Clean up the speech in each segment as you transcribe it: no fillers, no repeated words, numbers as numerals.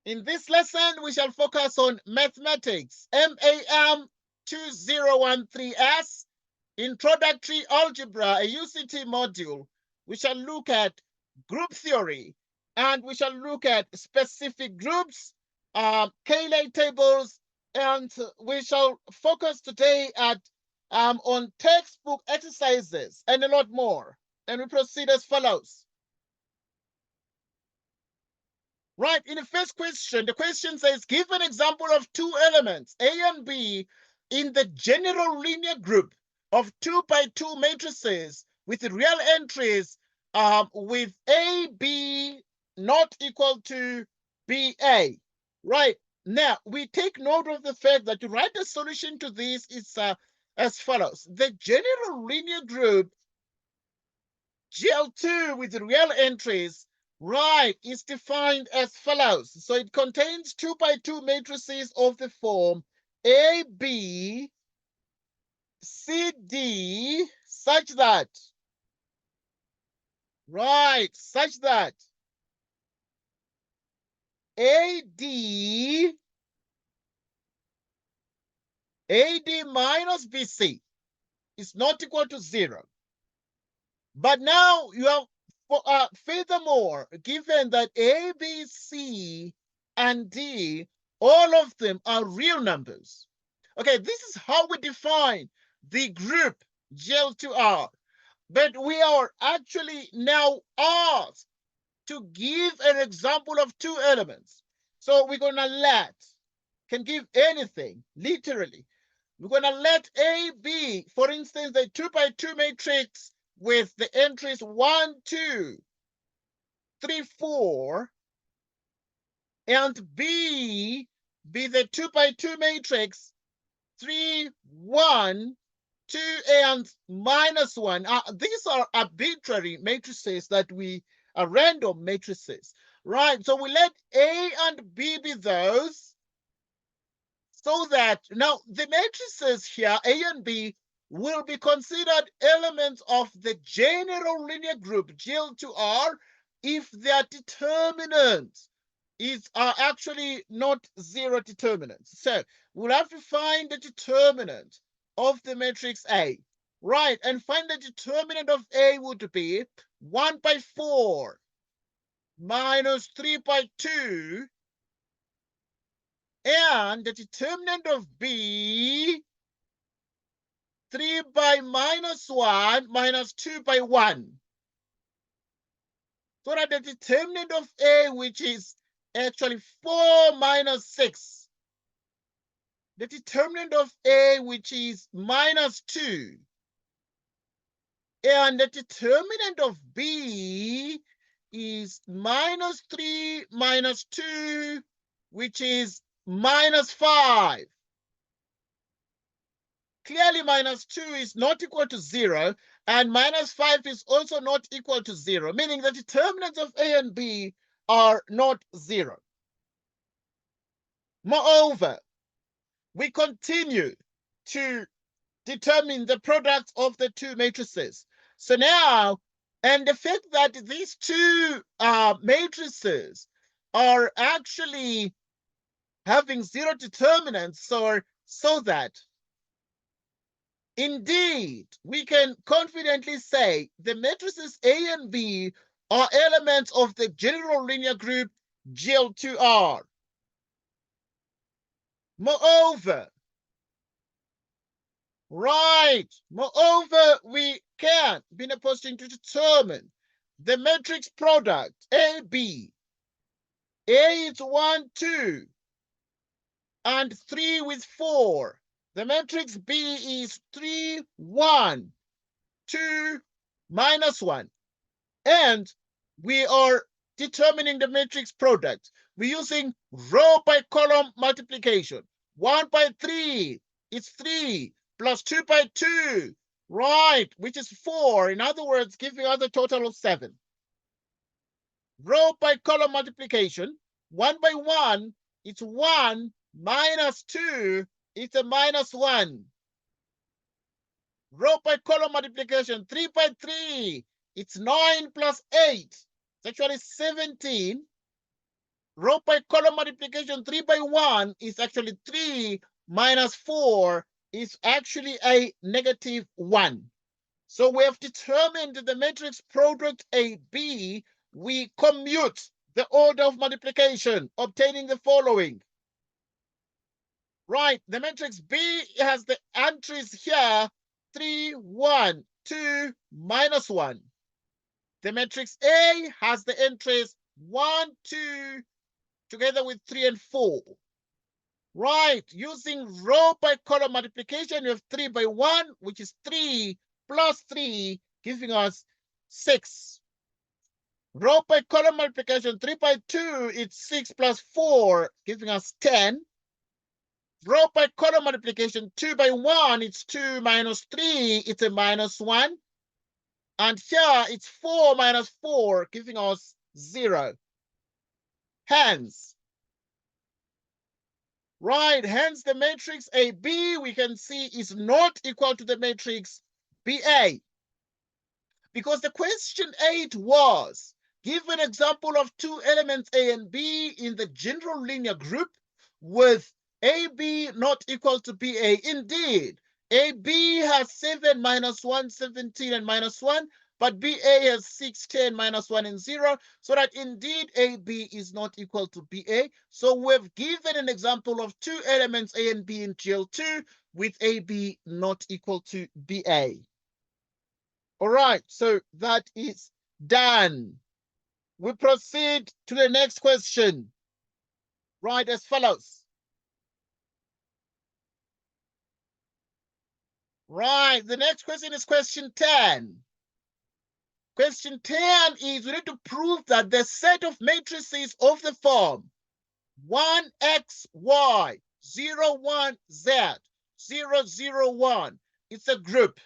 In this lesson, we shall focus on mathematics, MAM2013S, Introductory Algebra, a UCT module. We shall look at group theory, and we shall look at specific groups, Cayley tables, and we shall focus today at on textbook exercises and a lot more. And we proceed as follows. Right, in the first question, the question says, give an example of two elements, A and B, in the general linear group of 2 by 2 matrices with real entries with AB not equal to BA. Right, now we take note of the fact that to write a solution to this is as follows. The general linear group GL2 with real entries, right, is defined as follows. So it contains 2 by 2 matrices of the form A, B, C, D, such that, right, such that AD minus BC is not equal to 0. But now you have, furthermore, given that A, B, C, and D, all of them are real numbers. Okay, this is how we define the group GL2R. But we are actually now asked to give an example of two elements. So we're going to can give anything, literally. We're going to let A be, for instance, the 2 by 2 matrix with the entries 1, 2, 3, 4, and B be the 2 by 2 matrix 3, 1, 2, and minus 1. These are arbitrary matrices that we are random matrices, right? So we let A and B be those, so that now the matrices here, A and B, will be considered elements of the general linear group GL2R if their determinants are actually not zero determinants. So we'll have to find the determinant of the matrix A, right? And find the determinant of A would be 1 by 4 minus 3 by 2, and the determinant of B, 3 by minus 1 minus 2 by 1. So that the determinant of A, which is actually 4 minus 6, the determinant of A, which is minus 2, and the determinant of B is minus 3 minus 2, which is minus 5. Clearly, minus 2 is not equal to 0, and minus 5 is also not equal to 0, meaning the determinants of A and B are not 0. Moreover, we continue to determine the product of the two matrices. So now, and the fact that these two matrices are actually having 0 determinants, so that indeed we can confidently say the matrices A and B are elements of the general linear group GL2R. Moreover, we can be in a position to determine the matrix product AB. A is 1, 2, and 3 with 4. The matrix B is 3, 1, 2, minus 1. And we are determining the matrix product. We're using row by column multiplication. 1 by 3 is 3, plus 2 by 2, right, which is 4. In other words, giving us a total of 7. Row by column multiplication. 1 by 1, it's 1, minus 2, it's a minus 1. Row by column multiplication. 3 by 3, it's 9 plus 8. It's actually 17. row by column multiplication 3 by 1 is actually 3 minus 4 is actually a negative 1. So we have determined the matrix product AB. We commute the order of multiplication, obtaining the following. Right, the matrix B has the entries here 3, 1, 2, minus 1. The matrix A has the entries 1, 2, together with 3 and 4. Right, using row by column multiplication, you have 3 by 1, which is 3 plus 3, giving us 6. Row by column multiplication, 3 by 2, it's 6 plus 4, giving us 10. Row by column multiplication, 2 by 1, it's 2 minus 3, it's a minus 1. And here it's 4 minus 4, giving us 0. Hence, right, hence the matrix AB we can see is not equal to the matrix BA. Because the question 8 was, give an example of two elements A and B in the general linear group with AB not equal to BA. Indeed, AB has 7, minus 1, 17, and minus 1, but BA has 6, 10, minus 1, and 0, so that indeed AB is not equal to BA. So we've given an example of two elements A and B in GL2 with AB not equal to BA. All right, so that is done. We proceed to the next question. Right, as follows. Right, the next question is question 10. Question 10 is we need to prove that the set of matrices of the form 1xy, 01z, 001, it's a group.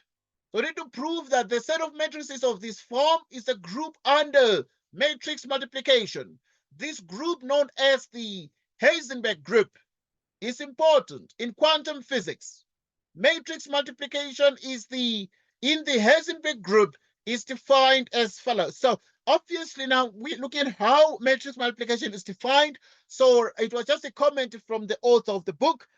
So we need to prove that the set of matrices of this form is a group under matrix multiplication. This group, known as the Heisenberg group, is important in quantum physics. Matrix multiplication is in the Heisenberg group is defined as follows. So obviously now we're looking at how matrix multiplication is defined. So it was just a comment from the author of the book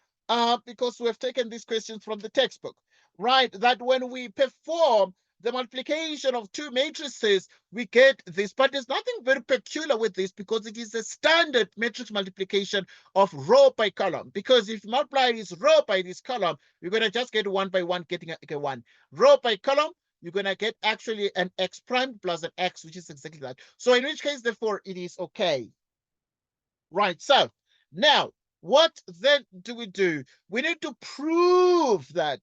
because we have taken these questions from the textbook. Right, that when we perform the multiplication of two matrices, we get this. But there's nothing very peculiar with this because it is a standard matrix multiplication of row by column. Because if you multiply this row by this column, you're going to just get 1 by 1, getting a 1. Row by column, you're going to get actually an x prime plus an x, which is exactly that. So in which case, therefore, it is okay. Right, so now, what then do? We need to prove that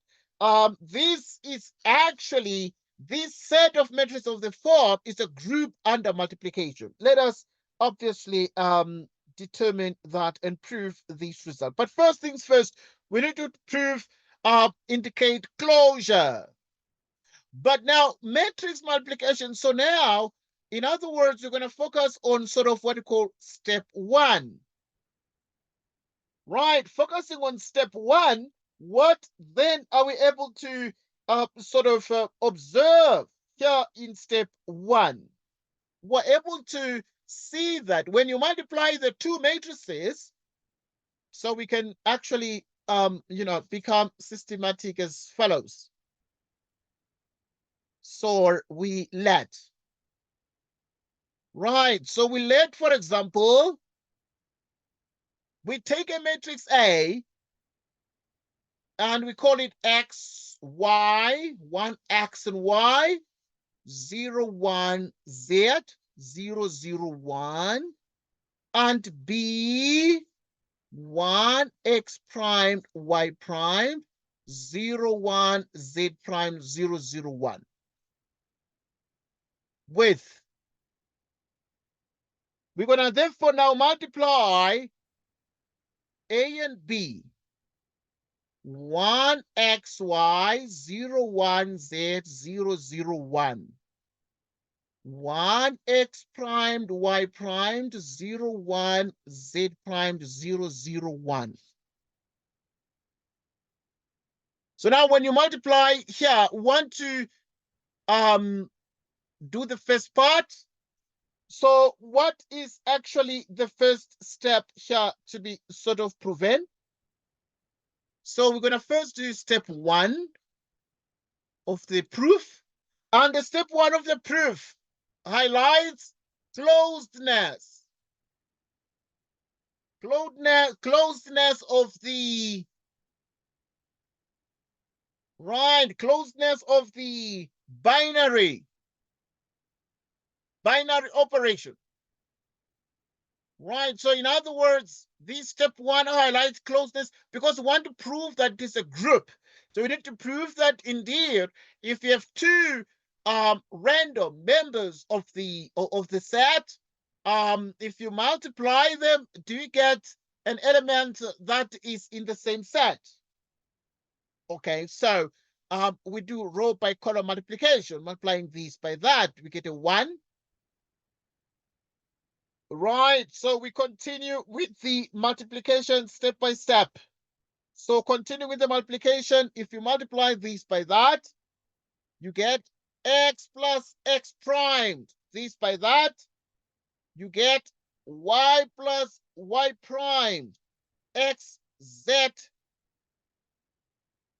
this is actually, this set of matrices of the form is a group under multiplication. Let us obviously determine that and prove this result. But first things first, we need to prove, indicate closure. But now matrix multiplication, so now, in other words, we're going to focus on sort of what we call step 1. Right, focusing on step 1, what then are we able to observe here in step 1? We're able to see that when you multiply the two matrices, so we can actually become systematic as follows. So we let. Right, so we let, for example, we take a matrix A and we call it X, Y, 1X and Y, 01, Z, 001, and B, 1X prime, Y prime, 01, Z prime, 001. With, we're going to therefore now multiply A and B. 1xy 01z 001. 1x primed y primed 01 z primed 001. So now when you multiply here, we want to do the first part. So what is actually the first step here to be sort of proven? So we're going to first do step 1 of the proof. And the step 1 of the proof highlights closedness. Closedness of the closedness of the binary operation. Right. So in other words, this step 1 highlights closeness because we want to prove that it is a group. So we need to prove that indeed, if you have two random members of the set, if you multiply them, do you get an element that is in the same set? Okay, so we do row by column multiplication, multiplying this by that, we get a 1. Right, so we continue with the multiplication step by step. So continue with the multiplication. If you multiply this by that, you get x plus x primed. This by that, you get y plus y primed, x z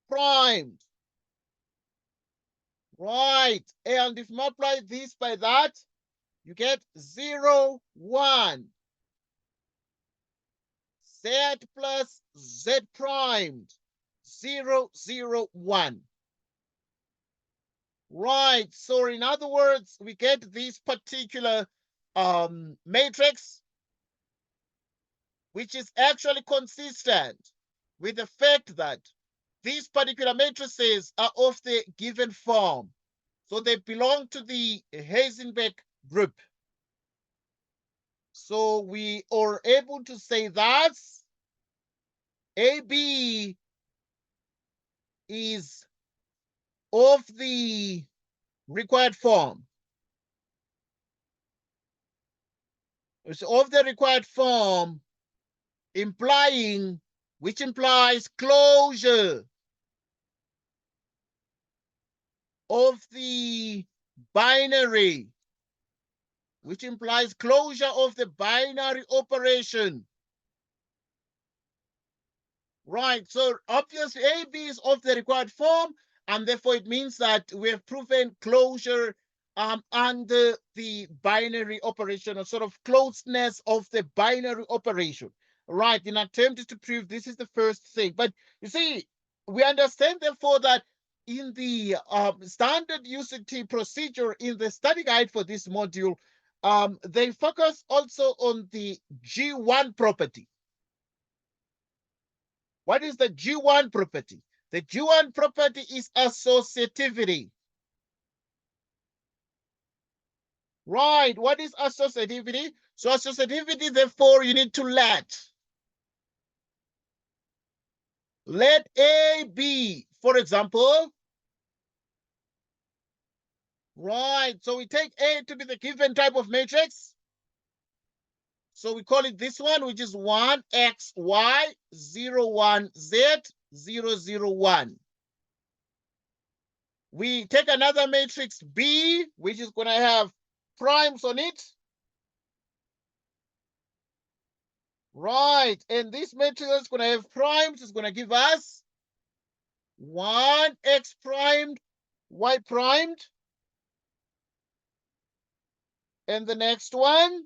primed. Right, and if you multiply this by that, you get 0, 1. Z plus Z primed, 0, 0, 1. Right, so in other words, we get this particular matrix, which is actually consistent with the fact that these particular matrices are of the given form. So they belong to the Heisenberg group. So we are able to say that AB is of the required form. It's of the required form, which implies closure of the binary, which implies closure of the binary operation. Right, so obviously AB is of the required form, and therefore it means that we have proven closure under the binary operation, or sort of closeness of the binary operation. Right, in attempt to prove this is the first thing. But you see, we understand therefore that in the standard UCT procedure in the study guide for this module, they focus also on the G1 property. What is the G1 property? The G1 property is associativity. Right, what is associativity? So associativity, therefore, you need to let A be, for example. Right, so we take A to be the given type of matrix. So we call it this one, which is 1x, y, 0, 1, z, 0, 0, 1. We take another matrix B, which is going to have primes on it. Right, and this matrix is going to have primes. It's going to give us 1x primed, y primed. And the next one,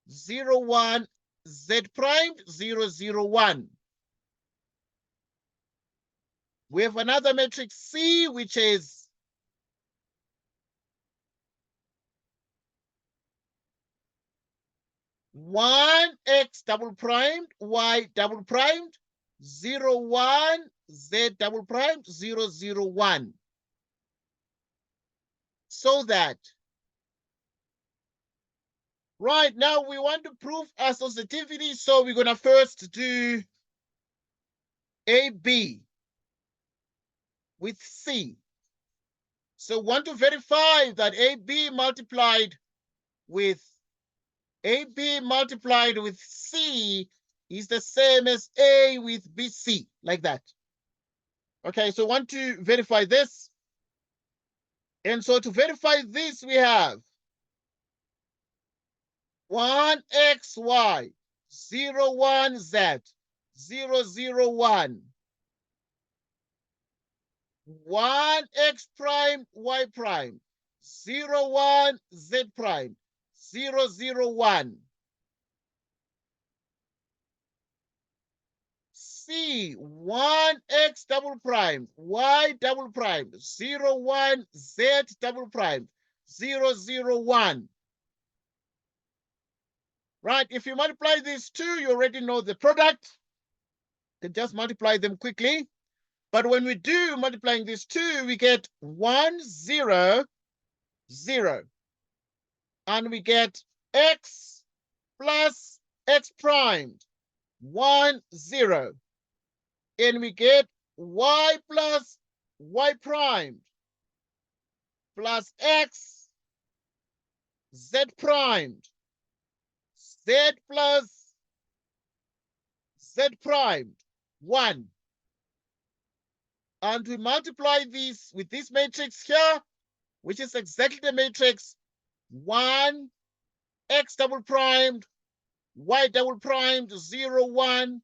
0, 1, z primed, 0, 0, 1. We have another matrix C, which is 1x double primed, y double primed, 0, 1, z double primed, 0, 0, 1. So that, right, now we want to prove associativity, so we're going to first do AB with C. So we want to verify that AB multiplied with C is the same as A with BC, like that. Okay, so we want to verify this. And so to verify this, we have 1xy, 0, 1z, 0, 0, 1. 1x prime, y prime, 0, 1, z prime, 0, 0, 1. C, 1x double prime, y double prime, 0, 1, z double prime, 0, 0, 1. Right, if you multiply these two, you already know the product. You can just multiply them quickly. But when we do multiplying these two, we get 1, 0, 0. And we get x plus x primed, 1, 0. And we get y plus y primed plus x, z primed, z plus z primed, 1. And we multiply these with this matrix here, which is exactly the matrix 1, x double primed, y double primed, 0, 1,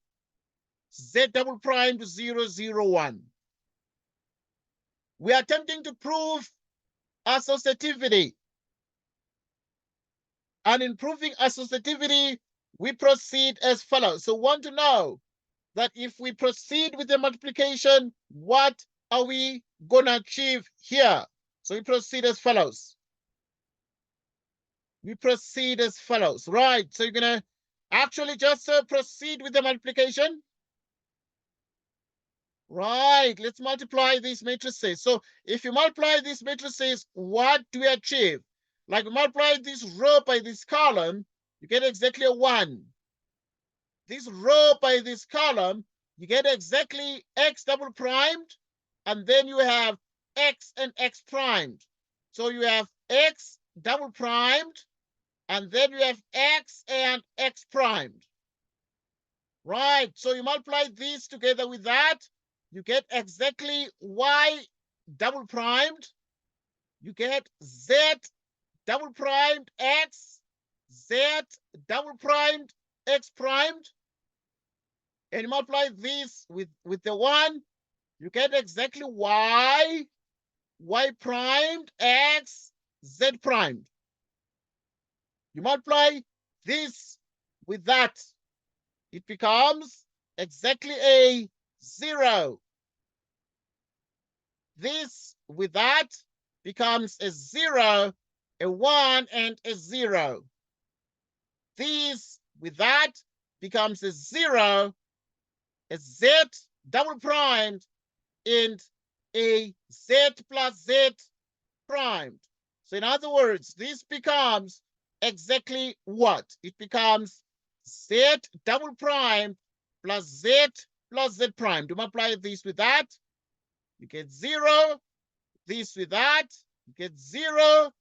z double primed, 0, 0, 1. We are attempting to prove associativity. And in proving associativity, we proceed as follows. So want to know that if we proceed with the multiplication, what are we going to achieve here? So we proceed as follows. We proceed as follows, right? So you're going to actually just proceed with the multiplication. Right, let's multiply these matrices. So if you multiply these matrices, what do we achieve? Like we multiply this row by this column, you get exactly a 1. This row by this column, you get exactly x double primed, and then you have x and x primed. So you have x double primed, and then you have x and x primed. Right, so you multiply these together with that, you get exactly y double primed, you get z double primed x, z double primed x primed, and you multiply this with the 1, you get exactly y primed x, z primed. You multiply this with that, it becomes exactly a 0. This with that becomes a 0, a 1, and a 0. This with that becomes a 0, a z double primed, and a z plus z primed. So in other words, this becomes exactly what? It becomes z double prime plus z prime. To multiply this with that, you get 0. This with that, you get 0.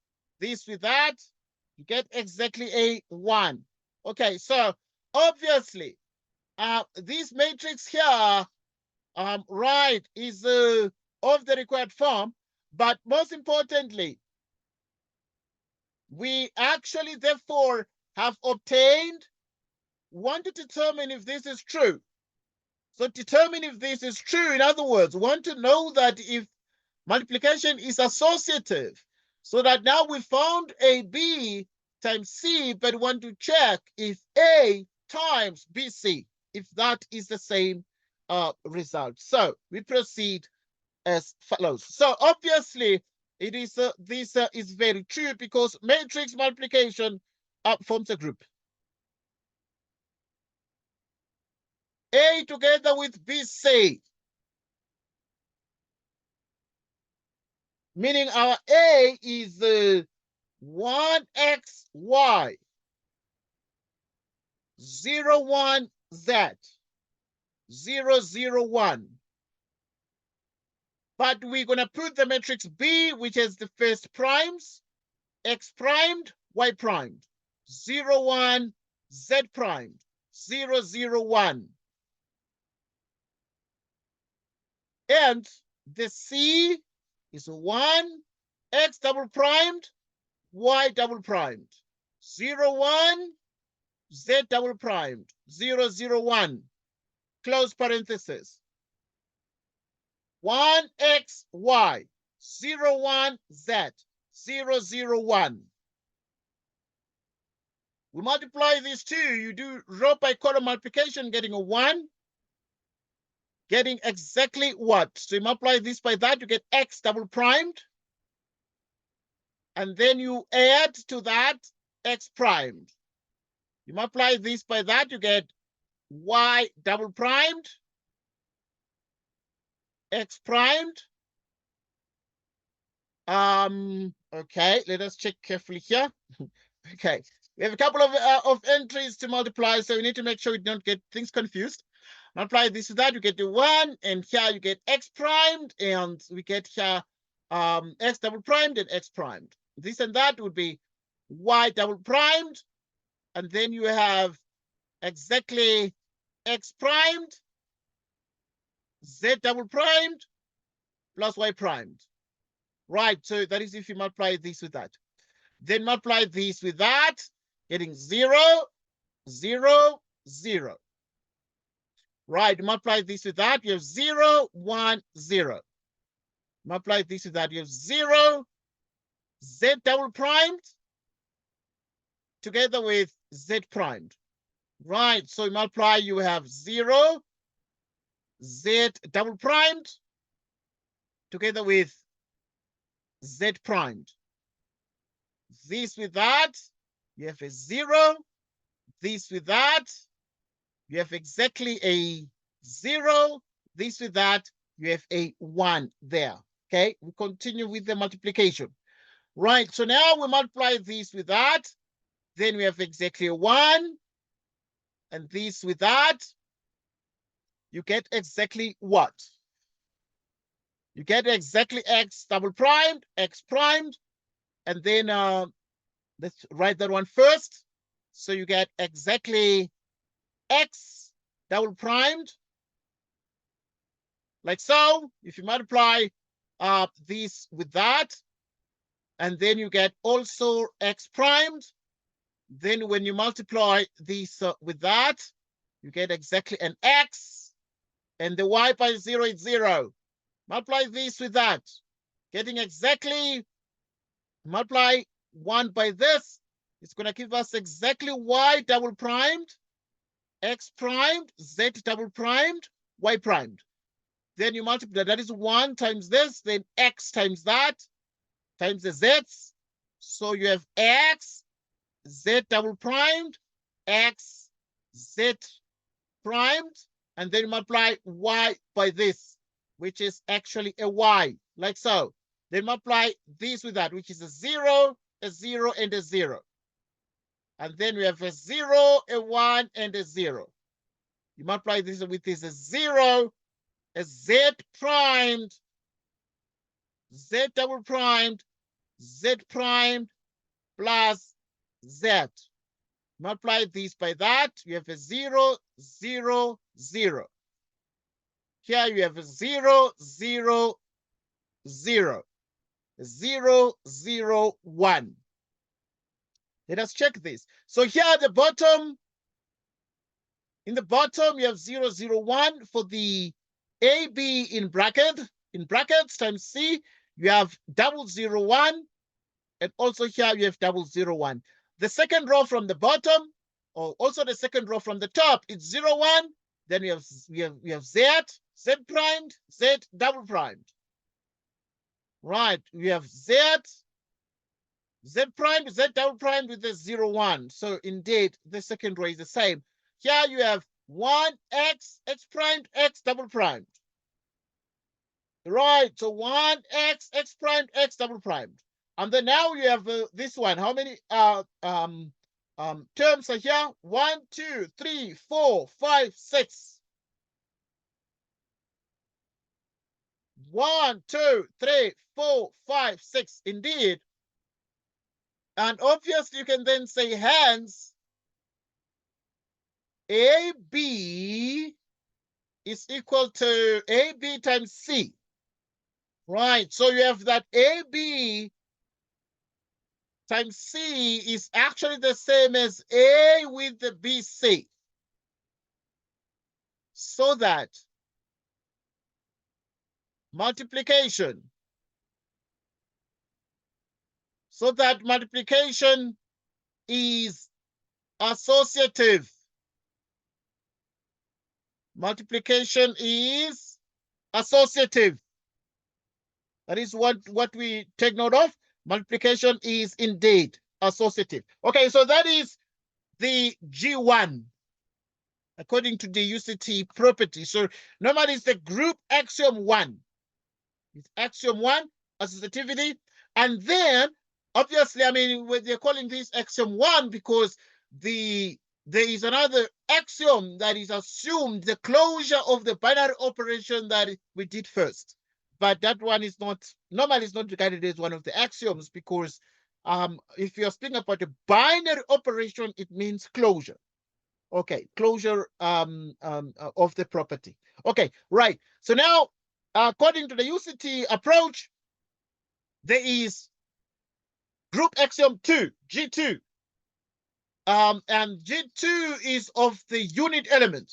This with that, you get exactly a 1. Okay, so obviously, this matrix here, right, is of the required form, but most importantly, we actually therefore have obtained, want to determine if this is true. So determine if this is true. In other words, want to know that if multiplication is associative. So that now we found AB times C, but want to check if A times BC, if that is the same result. So we proceed as follows. So obviously, it is this is very true because matrix multiplication forms a group. A together with BC, meaning our A is 1xy, 0, 1, z, 0, 0, 1. But we're going to put the matrix B, which has the first primes, x primed, y primed, 0, 1, z primed, 0, 0, 1. And the C is 1, x double primed, y double primed, 0, 1, Z double primed, 0, 0, 1, close parenthesis. 1x, y, 0, 1, z, 0, 0, 1. We multiply these two. You do row by column multiplication, getting a 1, getting exactly what? So you multiply this by that, you get x double primed. And then you add to that x primed. You multiply this by that, you get y double primed, x primed. Okay, let us check carefully here. Okay, we have a couple of entries to multiply, so we need to make sure we don't get things confused. Multiply this with that, you get the 1, and here you get x primed, and we get here x double primed and x primed. This and that would be y double primed, and then you have exactly x primed, z double primed, plus y primed. Right, so that is if you multiply this with that. Then multiply this with that, getting 0, 0, 0. Right, multiply this with that, you have 0, 1, 0. Multiply this with that, you have 0, z double primed, together with z primed. Right, so you multiply, you have 0, z double primed, together with z primed. This with that, you have a 0. This with that, you have exactly a 0. This with that, you have a 1 there. Okay, we continue with the multiplication. Right, so now we multiply this with that. Then we have exactly a 1. And this with that, you get exactly what? You get exactly x double primed, x primed. And then let's write that one first. So you get exactly x double primed, like so. If you multiply this with that, and then you get also x primed. Then when you multiply this with that, you get exactly an x, and the y by 0 is 0. Multiply this with that, getting exactly, multiply 1 by this, it's going to give us exactly y double primed, x primed, z double primed, y primed. Then you multiply, that is 1 times this, then x times that, times the z's. So you have x, z double primed, x, z primed, and then you multiply y by this, which is actually a y, like so. Then multiply this with that, which is a 0, and a 0. And then we have a 0, a 1, and a 0. You multiply this with this, a 0, a z primed, z double primed, z primed, plus z. Multiply this by that, you have a 0, 0, 0. Here you have a 0, 0, 0. 0, 0, 1. Let us check this. So here at the bottom, in the bottom, you have 0, 0, 1 for the AB in brackets times C. You have 0, 1, and also here you have 0, 1. The second row from the bottom, or also the second row from the top, it's 0, 1. Then we have Z, Z primed, Z double primed. Right, we have Z, Z primed, Z double primed with the 0, 1. So indeed, the second row is the same. Here you have 1x, x primed, x double primed. Right, so 1x, x primed, x double primed. And then now you have this one. How many terms are here? 1, 2, 3, 4, 5, 6. 1, 2, 3, 4, 5, 6. Indeed. And obviously you can then say hence AB is equal to AB times C. Right, so you have that AB times C is actually the same as A with the BC. So that multiplication is associative. Multiplication is associative. That is what we take note of. Multiplication is indeed associative. Okay, so that is the G1 according to the UCT property. So normally it's the group axiom 1. It's axiom 1, associativity. And then, obviously, I mean, they're calling this axiom 1 because there is another axiom that is assumed, the closure of the binary operation that we did first. But that one is not, normally it's not regarded as one of the axioms because if you're speaking about a binary operation, it means closure. Okay, closure of the property. Okay, right. So now, according to the UCT approach, there is group axiom 2, G2. And G2 is of the unit element.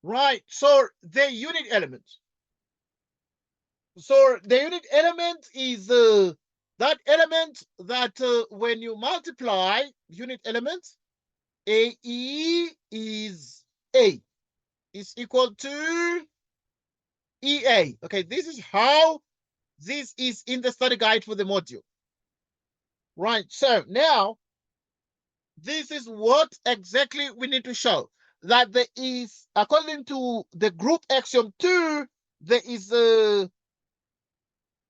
Right, so the unit element. So the unit element is that element that when you multiply unit elements, AE is A is equal to EA. Okay, this is how this is in the study guide for the module. Right, so now this is what exactly we need to show. That there is, according to the group axiom 2, there is a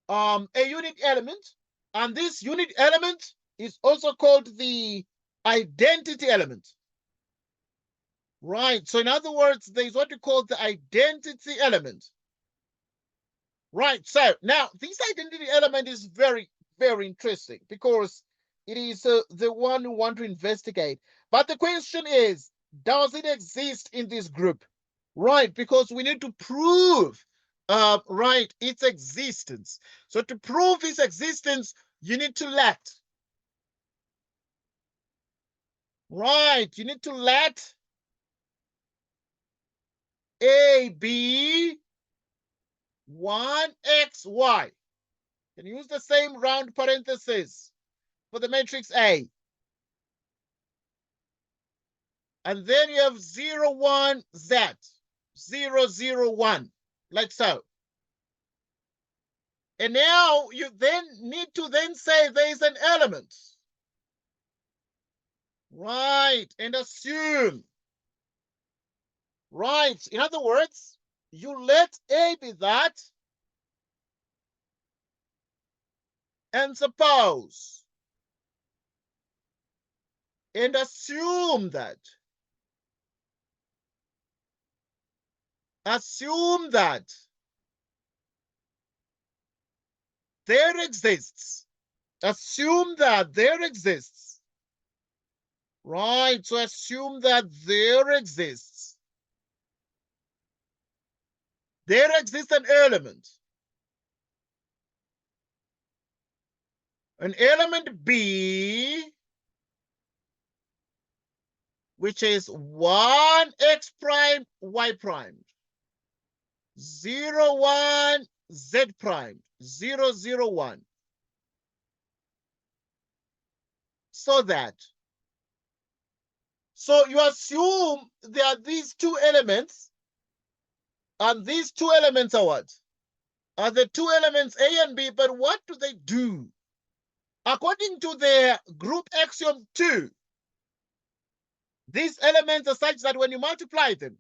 unit element, and this unit element is also called the identity element. Right, so in other words, there is what we call the identity element. Right, so now this identity element is very, very interesting because it is the one we want to investigate. But the question is, does it exist in this group? Right, because we need to prove right, its existence. So to prove its existence, you need to let. Right, you need to let A be 1xy. Can use the same round parenthesis for the matrix A. And then you have 0, 1, Z, 0, 0, 1, like so. And now you then need to then say there is an element. Right, and assume. Right, in other words, you let A be that, and suppose, and assume that. Assume that there exists. Assume that there exists. Right, so assume that there exists. There exists an element. An element B, which is 1x prime, y prime. 0, 1, z prime. 0, 0, 1. So you assume there are these two elements, and these two elements are what? Are the two elements A and B, but what do they do? According to the group axiom 2, these elements are such that when you multiply them,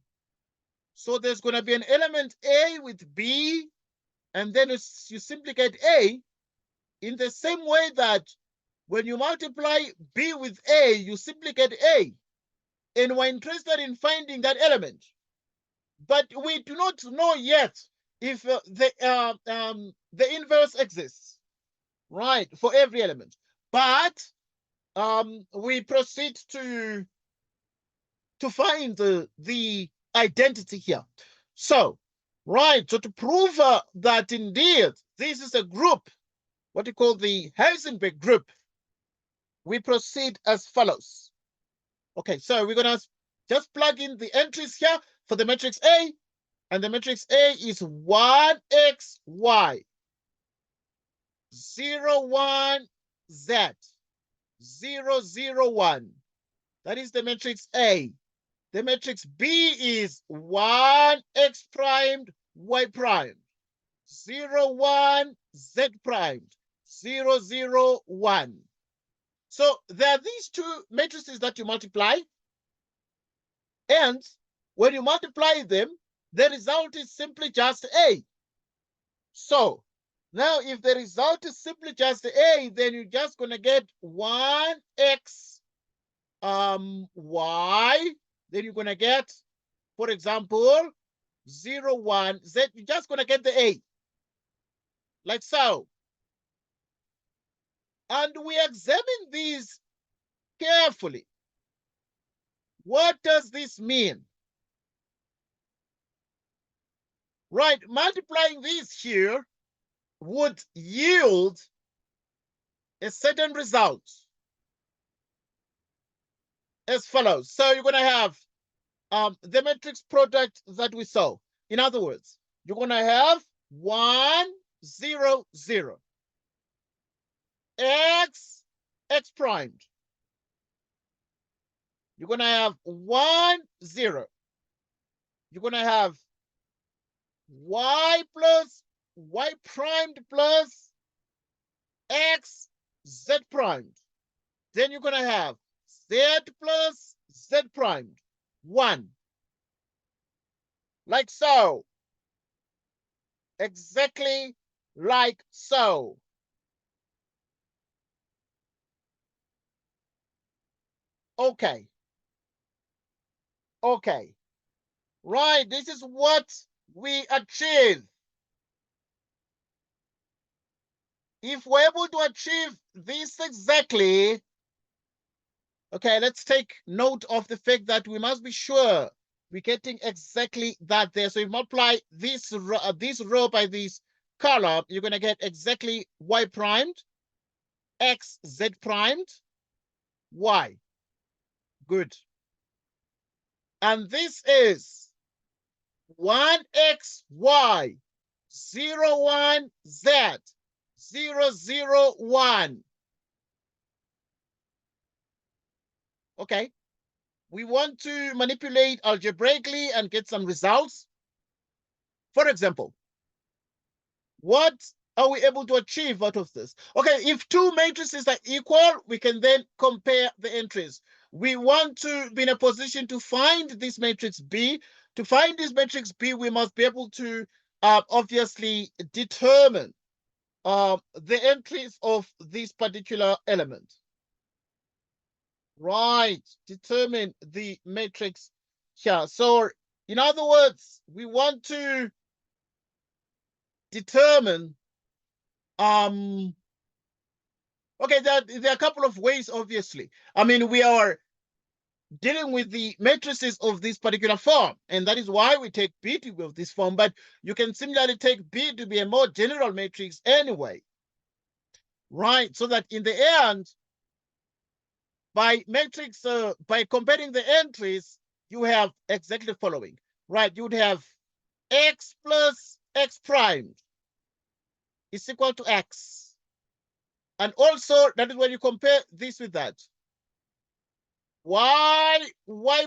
so there's going to be an element A with B, and then you simply get A in the same way that when you multiply B with A, you simply get A. And we're interested in finding that element. But we do not know yet if the inverse exists, right, for every element. But we proceed to find the identity here. So, right, so to prove that indeed this is a group, what we call the Heisenberg group, we proceed as follows. Okay, so we're going to just plug in the entries here for the matrix A, and the matrix A is 1xy, 0, 1, z, 0, 0, 1. That is the matrix A. The matrix B is 1x primed, y primed, 0, 1, z primed, 0, 0, 1. So there are these two matrices that you multiply, and when you multiply them, the result is simply just A. So now if the result is simply just A, then you're just going to get 1x y, then you're going to get, for example, 0, 1, z. You're just going to get the A, like so. And we examine these carefully. What does this mean? Right, multiplying these here would yield a certain result as follows. So you're going to have the matrix product that we saw. In other words, you're going to have 1, 0, 0. X primed. You're going to have 1, 0. You're going to have y plus y primed plus x z primed. Then you're going to have z plus z primed, 1. Like so. Exactly like so. Okay. Okay. Right, this is what we achieve. If we're able to achieve this exactly, okay, let's take note of the fact that we must be sure we're getting exactly that there. So if you multiply this row by this column, you're going to get exactly y primed, x, z primed, y. Good. And this is 1xy, 0, 1, z, 0, 0, 1. Okay. We want to manipulate algebraically and get some results. For example, what are we able to achieve out of this? Okay, if two matrices are equal, we can then compare the entries. We want to be in a position to find this matrix B. To find this matrix B, we must be able to obviously determine the entries of this particular element. Right, determine the matrix here. So in other words, we want to determine okay, there are a couple of ways, obviously. I mean, we are dealing with the matrices of this particular form, and that is why we take B to be of this form, but you can similarly take B to be a more general matrix anyway. Right, so that in the end, by matrix, by comparing the entries, you have exactly the following, right? You would have x plus x primed is equal to x. And also, that is when you compare this with that. Y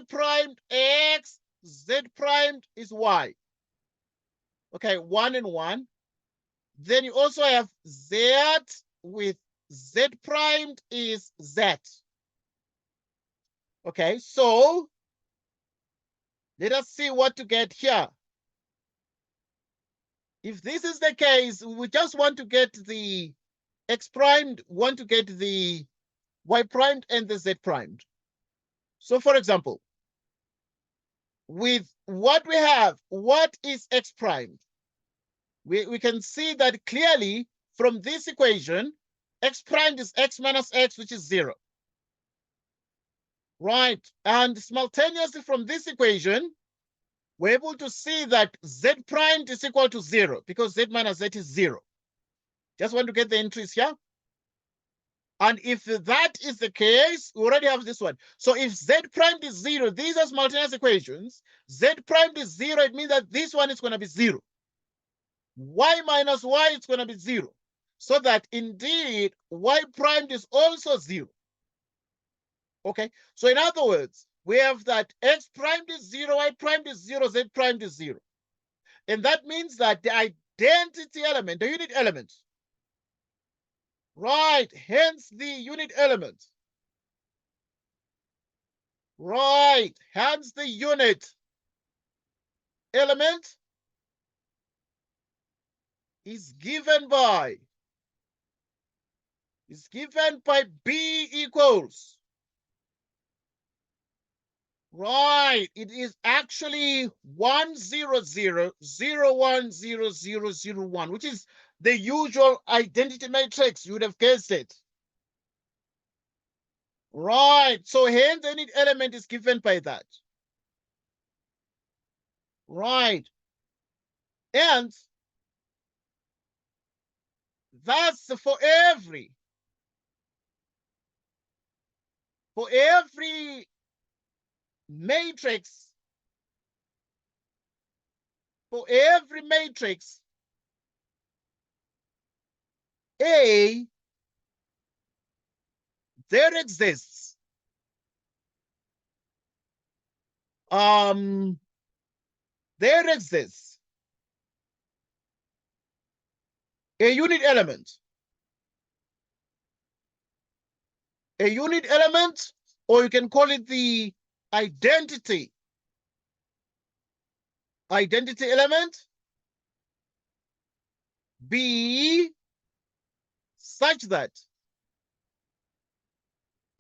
primed x, z primed is y. Okay, 1 and 1. Then you also have z with z primed is z. Okay, so let us see what to get here. If this is the case, we just want to get the x primed, want to get the y primed and the z primed. So for example, with what we have, what is x primed? We can see that clearly from this equation, x primed is x minus x, which is 0. Right, and simultaneously from this equation, we're able to see that z primed is equal to 0 because z minus z is 0. Just want to get the entries here. And if that is the case, we already have this one. So if z prime is 0, these are simultaneous equations. Z prime is 0, it means that this one is going to be 0. Y minus y is going to be 0. So that indeed y prime is also 0. Okay, so in other words, we have that x prime is 0, y prime is 0, z prime is 0. And that means that the identity element, the unit element, right, hence the unit element, right, hence the unit element is given by B equals, right, it is actually 1 0 0 0 1 0 0 0 1, which is the usual identity matrix. You would have guessed it. Right, so hence the unit element is given by that. Right, and thus for every matrix, A, there exists there exists a unit element, or you can call it the identity element, B, such that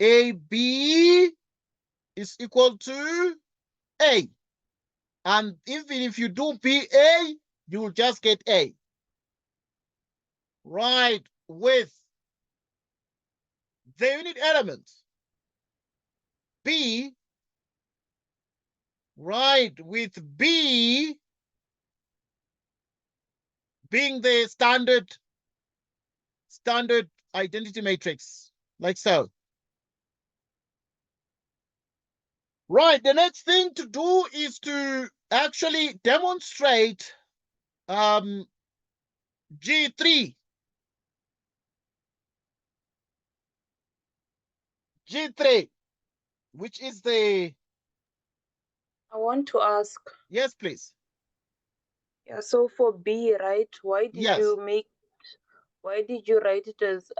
AB is equal to A. And even if you do BA, you will just get A. Right, with the unit element B, right, with B being the standard identity matrix, like so. Right, the next thing to do is to actually demonstrate G3, which is the... I want to ask. Yes, please. Yeah, so for B, right? Why did Yes. you write it as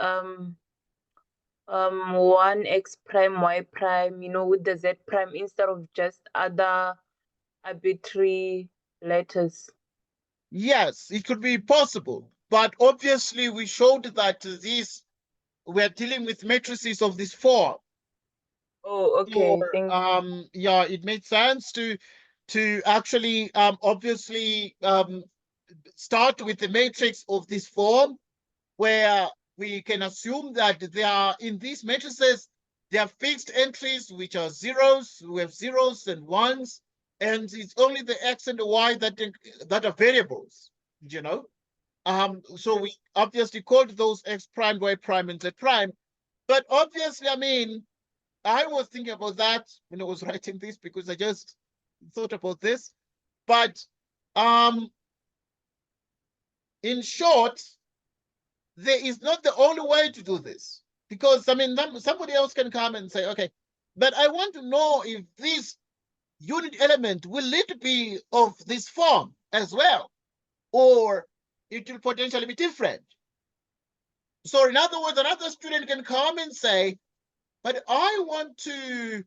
1x prime y prime, with the z prime instead of just other arbitrary letters? Yes, it could be possible, but obviously we showed that we're dealing with matrices of this form. Oh, okay. Yeah, it made sense to actually obviously start with the matrix of this form, where we can assume that there are, in these matrices, there are fixed entries which are zeros. We have zeros and ones, and it's only the x and the y that are variables, you know. So we obviously called those x prime, y prime, and z prime. But obviously, I mean, I was thinking about that when I was writing this, because I just thought about this. But in short, there is not the only way to do this, because I mean, somebody else can come and say, okay, but I want to know if this unit element will it be of this form as well, or it will potentially be different. So in other words, another student can come and say, but I want to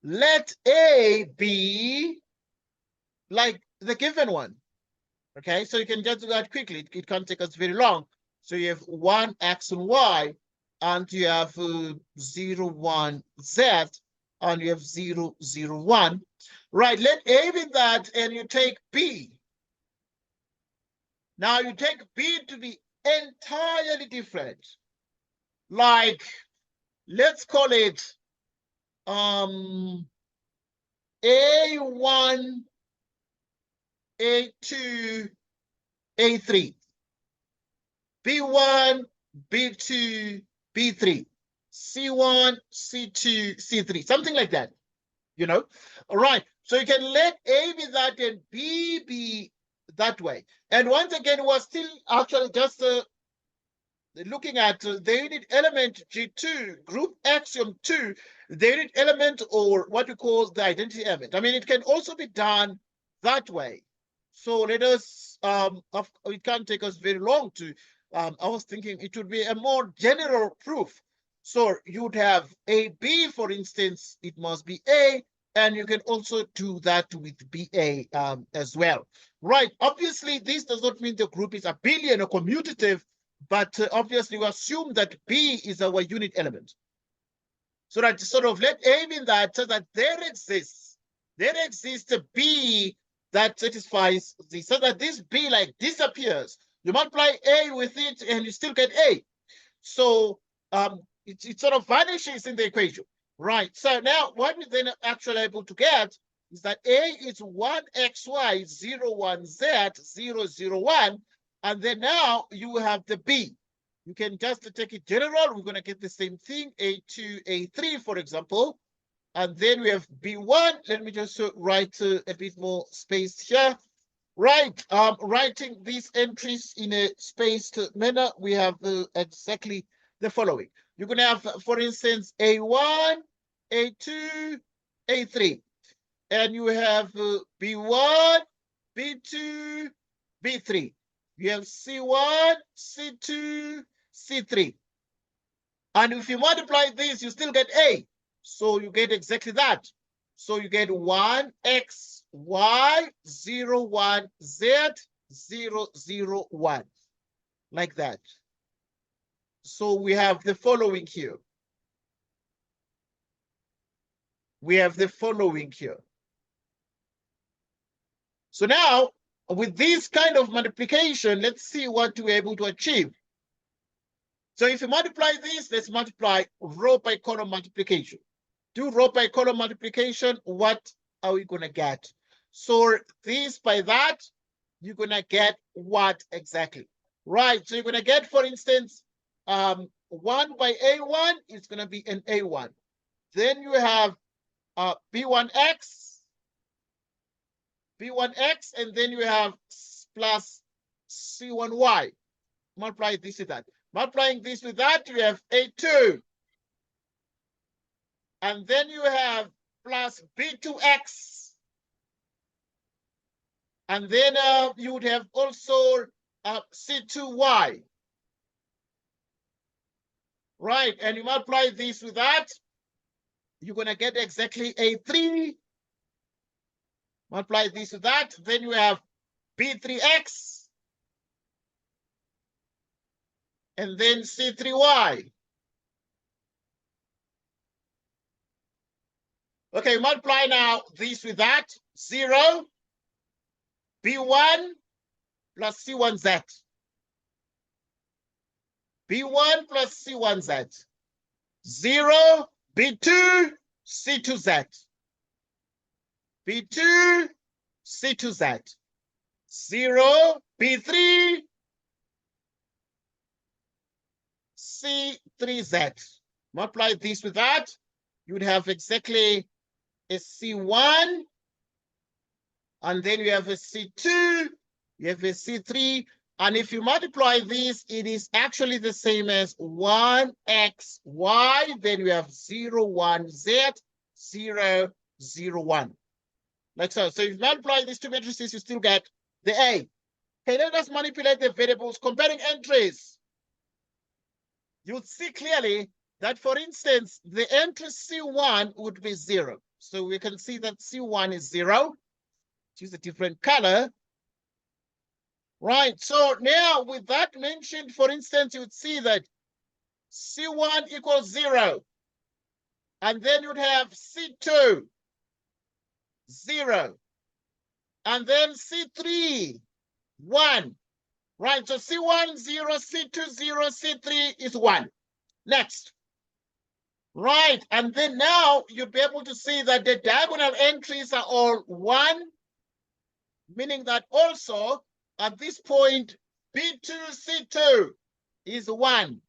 let A be like the given one. Okay, so you can just do that quickly. It can't take us very long. So you have 1 x and y, and you have 0 1 z, and you have 0 0 1. Right, let A be that, and you take B. Now you take B to be entirely different. Like, let's call it A1, A2, A3. B1, B2, B3, C1, C2, C3, something like that, you know? All right, so you can let A be that and B be that way. And once again, we're still actually just looking at the unit element G2, group axiom 2, the unit element, or what we call the identity element. I mean, it can also be done that way. So let us, it can't take us very long to, I was thinking it would be a more general proof. So you would have AB, for instance, it must be A, and you can also do that with BA as well. Right, obviously, this does not mean the group is abelian or commutative, but obviously we assume that B is our unit element. So that sort of let A in that, so that there exists a B that satisfies this, so that this B like disappears. You multiply A with it and you still get A. So it sort of vanishes in the equation. Right, so now what we then actually able to get is that A is 1xy 01z 001, and then now you have the B. You can just take it general. We're going to get the same thing, A2, A3, for example. And then we have B1. Let me just write a bit more space here. Right, writing these entries in a spaced manner, we have exactly the following. You're going to have, for instance, A1, A2, A3. And you have B1, B2, B3. You have C1, C2, C3. And if you multiply this, you still get A. So you get exactly that. So you get 1x, y, 0, 1, z, 0, 0, 1. Like that. So we have the following here. We have the following here. So now, with this kind of multiplication, let's see what we're able to achieve. So if you multiply this, let's multiply row by column multiplication. Do row by column multiplication, what are we going to get? So this by that, you're going to get what exactly? Right, so you're going to get, for instance, 1 by A1 is going to be an A1. Then you have B1x, and then you have plus C1y. Multiply this with that. Multiplying this with that, you have A2. And then you have plus B2x. And then you would have also C2y. Right, and you multiply this with that, you're going to get exactly A3. Multiply this with that, then you have B3x. And then C3y. Okay, multiply now this with that, 0, B1 plus C1z. B1 plus C1z. 0, B2, C2z. B2, C2z. 0, B3, C3z. Multiply this with that, you would have exactly a C1, and then you have a C2, you have a C3, and if you multiply this, it is actually the same as 1xy, then you have 0, 1z, 0, 0, 1. Like so. So if you multiply these two matrices, you still get the A. Okay, let us manipulate the variables, comparing entries. You'll see clearly that, for instance, the entry C1 would be 0. So we can see that C1 is 0. Choose a different color. Right, so now with that mentioned, for instance, you would see that C1 equals 0. And then you'd have C2, 0. And then C3, 1. Right, so C1, 0, C2, 0, C3 is 1. Next. Right, and then now you'll be able to see that the diagonal entries are all 1, meaning that also at this point, B2, C2 is 1.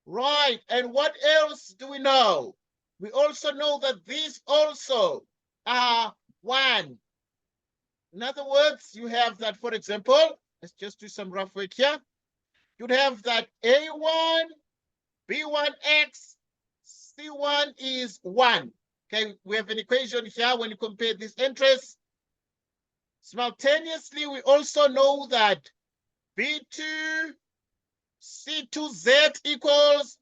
Right, and what else do we know? We also know that these also are 1. In other words, you have that, for example, let's just do some rough work here. You'd have that A1, B1x, C1 is 1. Okay, we have an equation here when you compare these entries. Simultaneously, we also know that B2, C2Z equals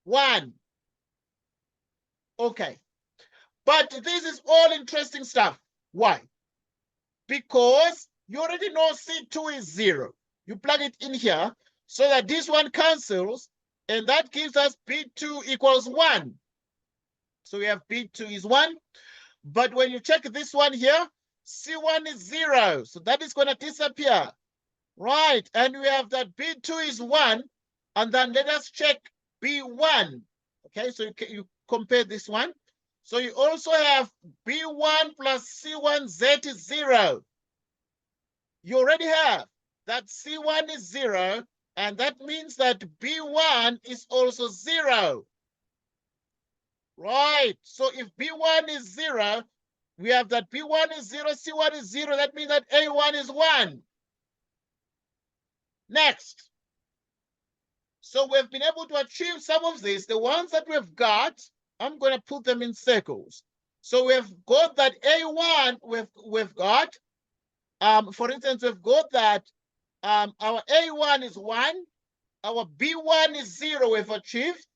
1. Okay, but this is all interesting stuff. Why? Because you already know C2 is 0. You plug it in here so that this one cancels, and that gives us B2 equals 1. So we have B2 is 1. But when you check this one here, C1 is 0. So that is going to disappear. Right. And we have that B2 is 1. And then let us check B1. Okay. So you compare this one. So you also have B1 plus C1Z is 0. You already have that C1 is 0. And that means that B1 is also 0. Right. So if B1 is 0, we have that B1 is 0, C1 is 0. That means that A1 is 1. Next. So we've been able to achieve some of these. The ones that we've got, I'm going to put them in circles. So we've got that A1, we've got, for instance, we've got that our A1 is 1, our B1 is 0, we've achieved.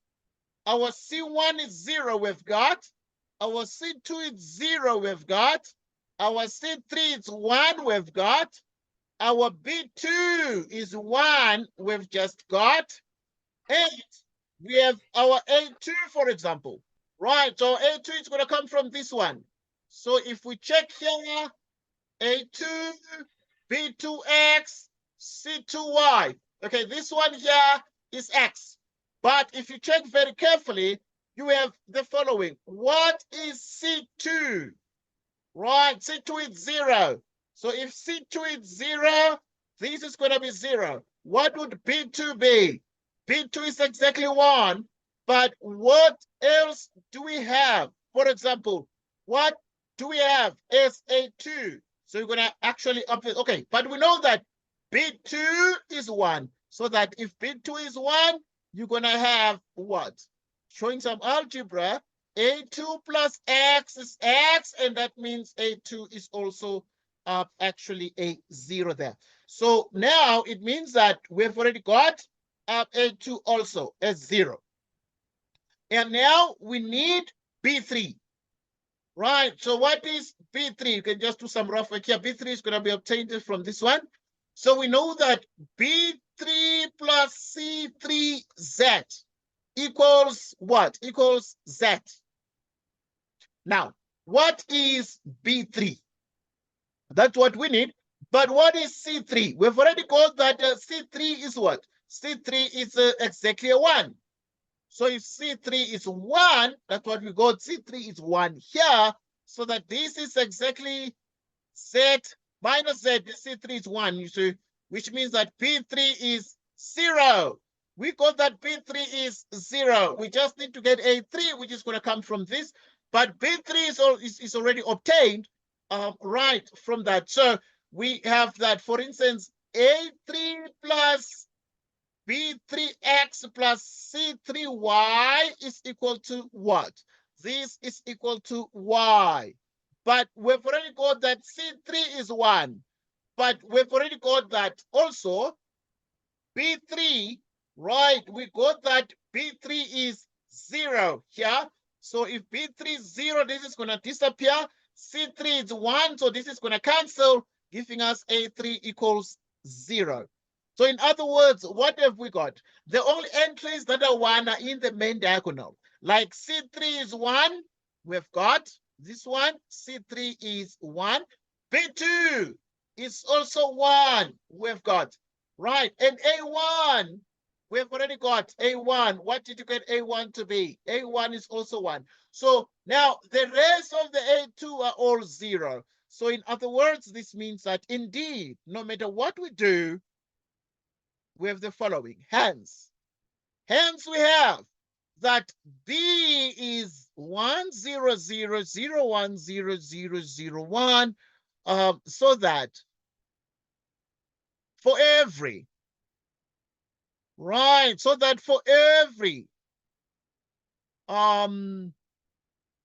Our C1 is 0, we've got. Our C2 is 0, we've got. Our C3 is 1, we've got. Our B2 is 1, we've just got. And we have our A2, for example. Right, so A2 is going to come from this one. So if we check here, A2, B2x, C2y. Okay, this one here is x. But if you check very carefully, you have the following. What is C2? Right, C2 is 0. So if C2 is 0, this is going to be 0. What would B2 be? B2 is exactly 1. But what else do we have? For example, what do we have as A2? So you're going to actually update. Okay, but we know that B2 is 1. So that if B2 is 1, you're going to have what? Showing some algebra, A2 plus x is x, and that means A2 is also actually a 0 there. So now it means that we've already got A2 also as 0. And now we need B3. Right, so what is B3? You can just do some rough work here. B3 is going to be obtained from this one. So we know that B3 plus C3Z equals what? Equals Z. Now, what is B3? That's what we need. But what is C3? We've already got that C3 is what? C3 is exactly a 1. So if C3 is 1, that's what we got. C3 is 1 here. So that this is exactly Z minus Z. C3 is 1, you see, which means that B3 is 0. We got that B3 is 0. We just need to get A3, which is going to come from this. But B3 is already obtained right from that. So we have that, for instance, A3 plus B3x plus C3y is equal to what? This is equal to y. But we've already got that C3 is 1. But we've already got that also B3, right? We got that B3 is 0 here. So if B3 is 0, this is going to disappear. C3 is 1, so this is going to cancel, giving us A3 equals 0. So in other words, what have we got? The only entries that are 1 are in the main diagonal. Like C3 is 1, we've got this one. C3 is 1. B2 is also 1, we've got. Right, and A1, we've already got A1. What did you get A1 to be? A1 is also 1. So now the rest of the A2 are all 0. So in other words, this means that indeed, no matter what we do, we have the following. Hence we have that B is 100010001, so that for every, right, so that for every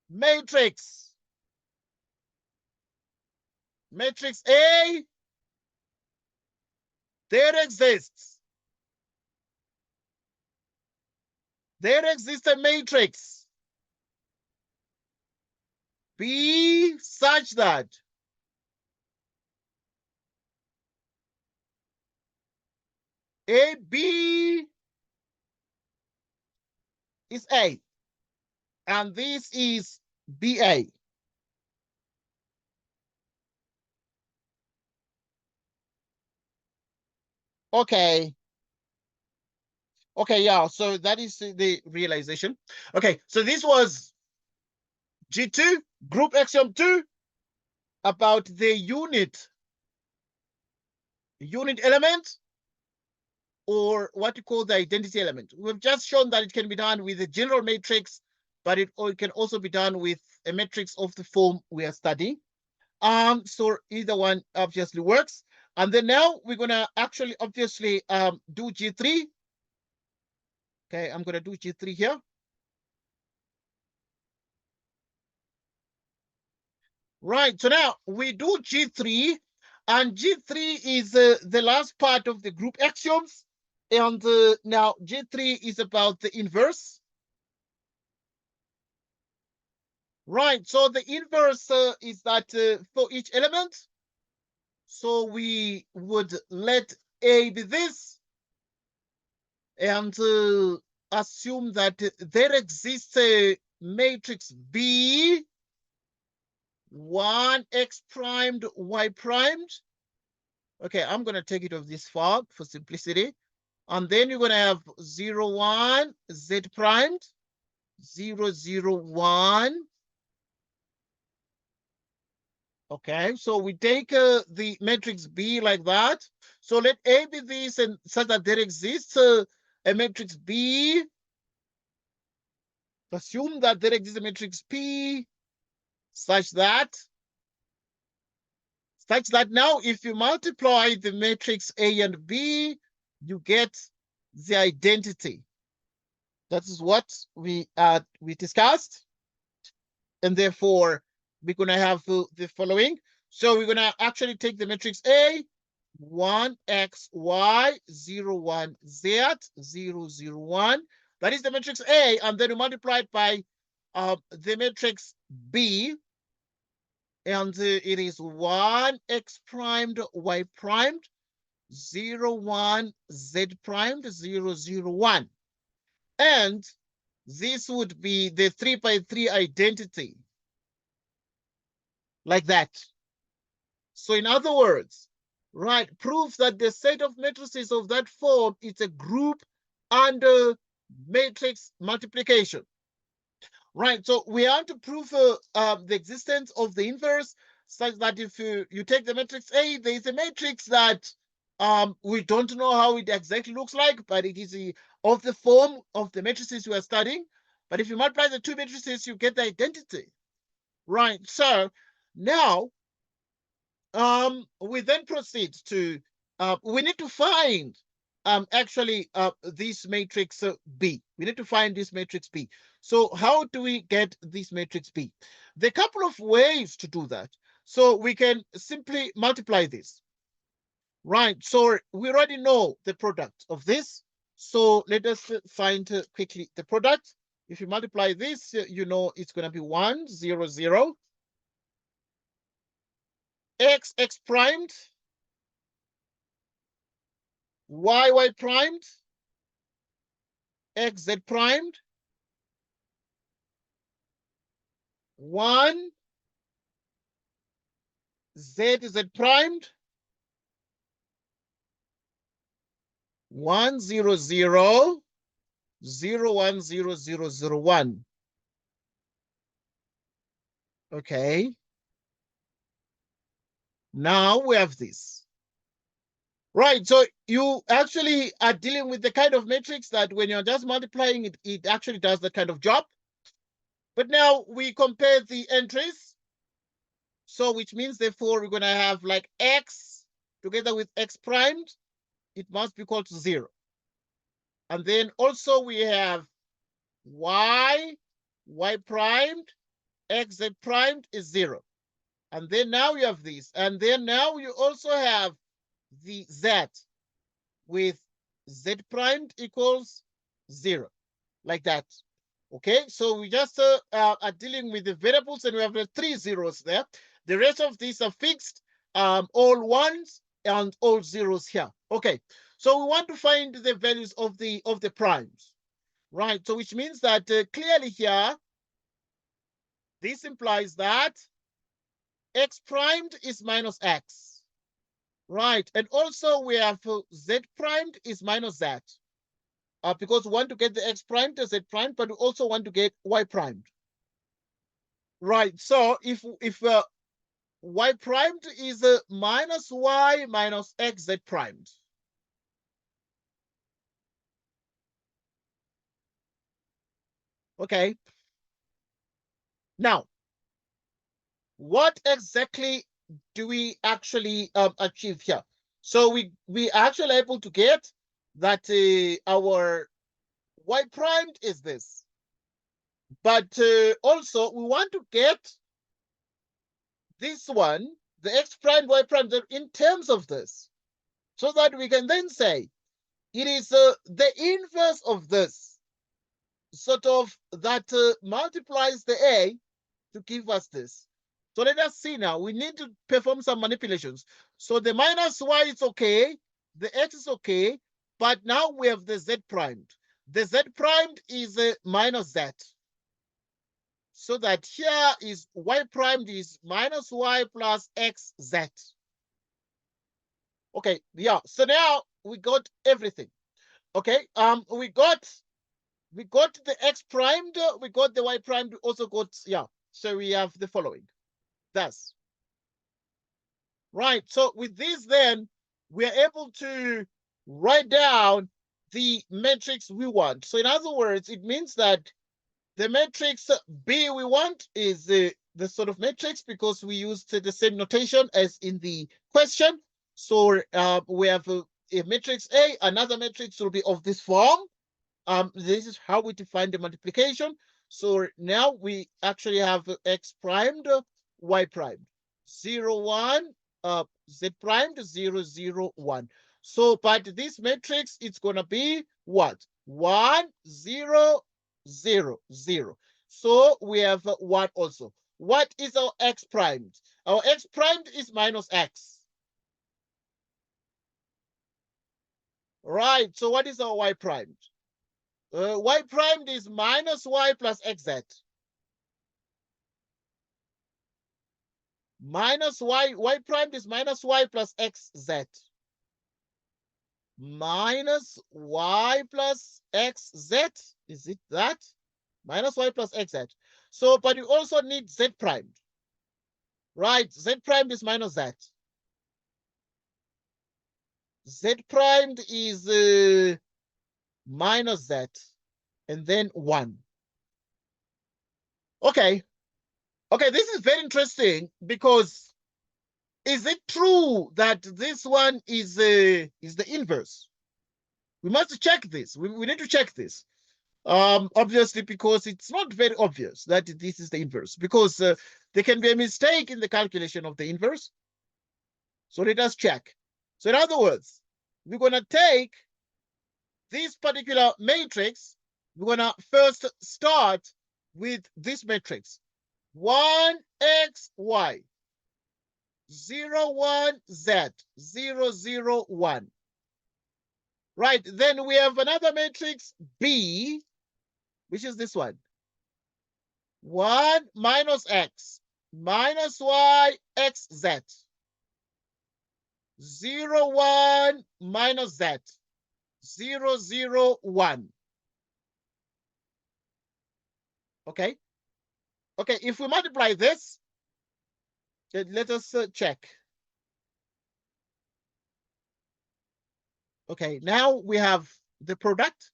matrix A, there exists a matrix B such that AB is A, and this is BA. Okay. Okay, yeah, so that is the realization. Okay, so this was G2, group axiom 2, about the unit element, or what you call the identity element. We've just shown that it can be done with a general matrix, but it can also be done with a matrix of the form we are studying. So either one obviously works. And then now we're gonna actually obviously do G3. Okay, I'm gonna do G3 here. Right, so now we do G3, and G3 is the last part of the group axioms. And now G3 is about the inverse. Right, so the inverse is that for each element, so we would let A be this, and assume that there exists a matrix B, 1x primed, y primed. Okay, I'm going to take it of this form for simplicity. And then you're going to have 0, 1, z primed, 0, 0, 1. Okay, so we take the matrix B like that. So let A be this, and such that there exists a matrix B. Assume that there exists a matrix P such that now if you multiply the matrix A and B, you get the identity. That is what we discussed, and therefore we're going to have the following. So we're going to actually take the matrix A, 1x, y, 0, 1, z, 0, 0, 1. That is the matrix A, and then we multiply it by the matrix B, and it is 1x primed, y primed, 0, 1, z primed, 0, 0, 1. And this would be the 3 by 3 identity, like that. So in other words, right, proof that the set of matrices of that form is a group under matrix multiplication. Right, so we have to prove the existence of the inverse, such that if you take the matrix A, there is a matrix that we don't know how it exactly looks like, but it is of the form of the matrices we are studying. But if you multiply the two matrices, you get the identity. Right, so now we then proceed to, we need to find actually this matrix B. We need to find this matrix B. So how do we get this matrix B? There are a couple of ways to do that. So we can simply multiply this. Right, so we already know the product of this. So let us find quickly the product. If you multiply this, you know it's going to be 1, 0, 0. X primed, y primed, z primed, 1, z primed, 1, 0, 0, 0, 1, 0, 0, 0, 1. Okay. Now we have this. Right, so you actually are dealing with the kind of matrix that when you're just multiplying it, it actually does that kind of job. But now we compare the entries. So which means therefore we're going to have like x together with x primed. It must be equal to 0. And then also we have y primed, xz primed is 0. And then now you have this. And then now you also have the z with z primed equals 0, like that. Okay, so we just are dealing with the variables, and we have the 3 zeros there. The rest of these are fixed, all ones and all zeros here. Okay, so we want to find the values of the primes, right? So which means that clearly here, this implies that x primed is minus x, right? And also we have z primed is minus z, because we want to get the x primed to z primed, but we also want to get y primed. Right, so if y primed is minus y minus xz primed. Okay, now what exactly do we actually achieve here? So we are actually able to get that our y primed is this, but also we want to get this one, the x primed, y primed, in terms of this, so that we can then say it is the inverse of this, sort of, that multiplies the a to give us this. So let us see now. We need to perform some manipulations. So the minus y is okay, the x is okay, but now we have the z primed. The z primed is minus z. So that here is y primed is minus y plus xz. Okay, yeah. So now we got everything. Okay, we got the x primed, we got the y primed, we also got, yeah. So we have the following. Thus, right. So with this, then we are able to write down the matrix we want. So in other words, it means that the matrix B we want is the sort of matrix, because we used the same notation as in the question. So we have a matrix A, another matrix will be of this form. This is how we define the multiplication. So now we actually have x primed, y primed, 0, 1, z primed, 0, 0, 1. So, but this matrix, it's going to be what? 1, 0, 0, 0. So we have 1 also. What is our x primed? Our x primed is minus x. Right. So what is our y primed? Y primed is minus y plus xz. Minus y primed is minus y plus xz. Minus y plus xz. Is it that? Minus y plus xz. So, but you also need z primed. Right, z primed is minus z. Z primed is minus z. And then 1. Okay. Okay, this is very interesting, because is it true that this one is the inverse? We must check this. We need to check this. Obviously, because it's not very obvious that this is the inverse, because there can be a mistake in the calculation of the inverse. So let us check. So in other words, we're going to take this particular matrix. We're going to first start with this matrix. 1x, y. 0, 1, z. 0, 0, 1. Right, then we have another matrix, B, which is this one. 1 minus x minus y x z. 0, 1 minus z. 0, 0, 1. Okay. Okay, if we multiply this, let us check. Okay, now we have the product.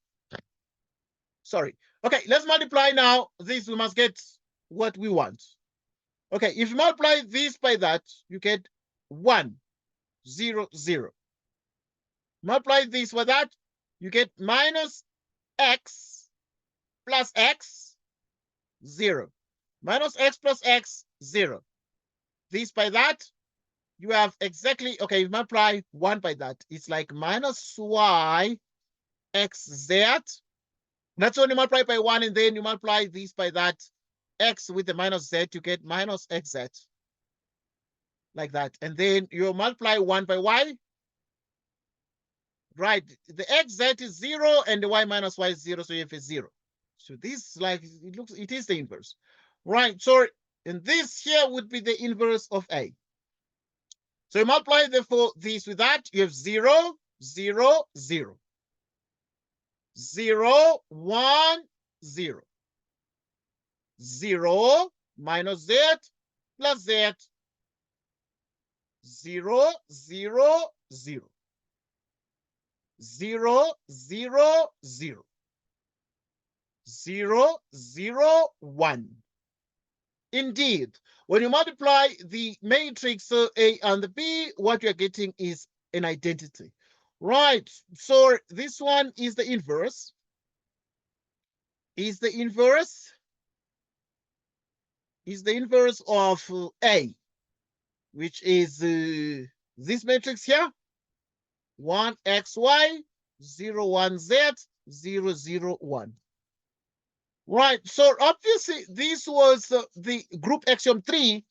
Sorry. Okay, let's multiply now. This, we must get what we want. Okay, if you multiply this by that, you get 1, 0, 0. Multiply this by that, you get minus x plus x, 0. Minus x plus x, 0. This by that, you have exactly, okay, you multiply 1 by that. It's like minus y x z. That's when you multiply by 1, and then you multiply this by that, x with the minus z, you get minus xz. Like that. And then you multiply 1 by y. Right. The xz is 0 and the y minus y is 0, so you have a 0. So this, like, it is the inverse. Right. So, and this here would be the inverse of A. So you multiply, therefore, this with that, you have 0, 0, 0. 0, 1, 0. 0 minus z plus z. 0, 0, 0. 0, 0, 0. 0, 0, 1. Indeed, when you multiply the matrix A and the B, what you're getting is an identity. Right, so this one is the inverse. Is the inverse of A, which is this matrix here. 1xy, 0, 1z, 0, 0, 1. Right, so obviously this was the group axiom 3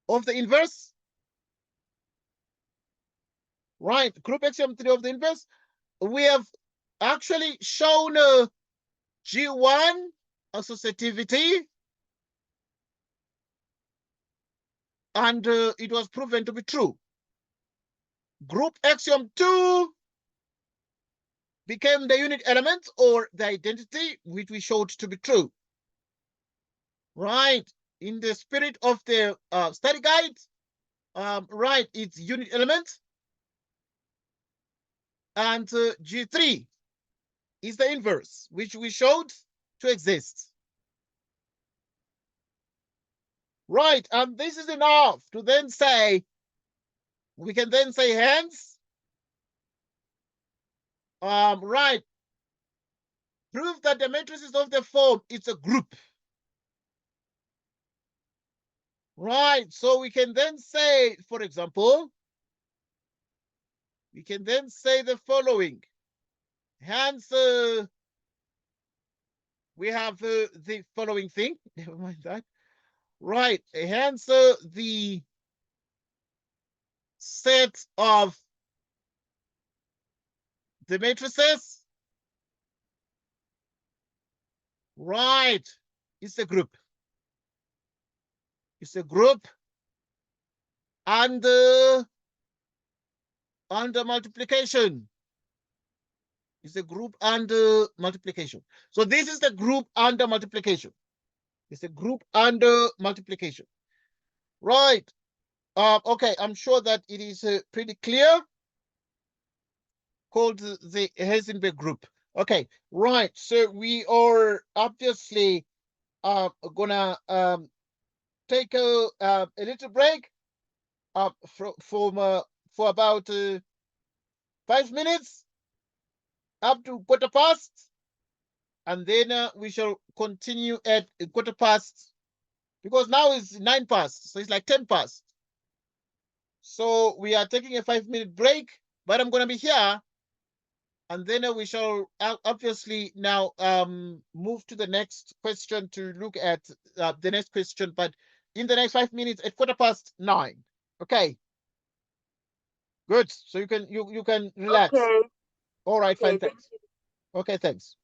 of the inverse. Right, group axiom 3 of the inverse. We have actually shown G1 associativity, and it was proven to be true. Group axiom 2 became the unit element or the identity, which we showed to be true. Right, in the spirit of the study guide, right, it's unit element. And G3 is the inverse, which we showed to exist. Right, and this is enough to then say, we can then say hence, right, prove that the matrices of the form, it's a group. Right, so we can then say, for example, we can then say the following. Hence, we have the following thing. Never mind that. Right, hence the set of the matrices. Right, it's a group. It's a group under multiplication. It's a group under multiplication. So this is the group under multiplication. It's a group under multiplication. Right. Okay, I'm sure that it is pretty clear. Called the Heisenberg group. Okay, right. So we are obviously gonna take a little break for about 5 minutes up to quarter past, and then we shall continue at quarter past, because now it's 9 past, so it's like 10 past. So we are taking a 5-minute break, but I'm going to be here, and then we shall obviously now move to the next question to look at the next question, but in the next 5 minutes at quarter past 9. Okay. Good. So you can relax. Okay. All right, Okay, fine, thanks. Okay, thanks.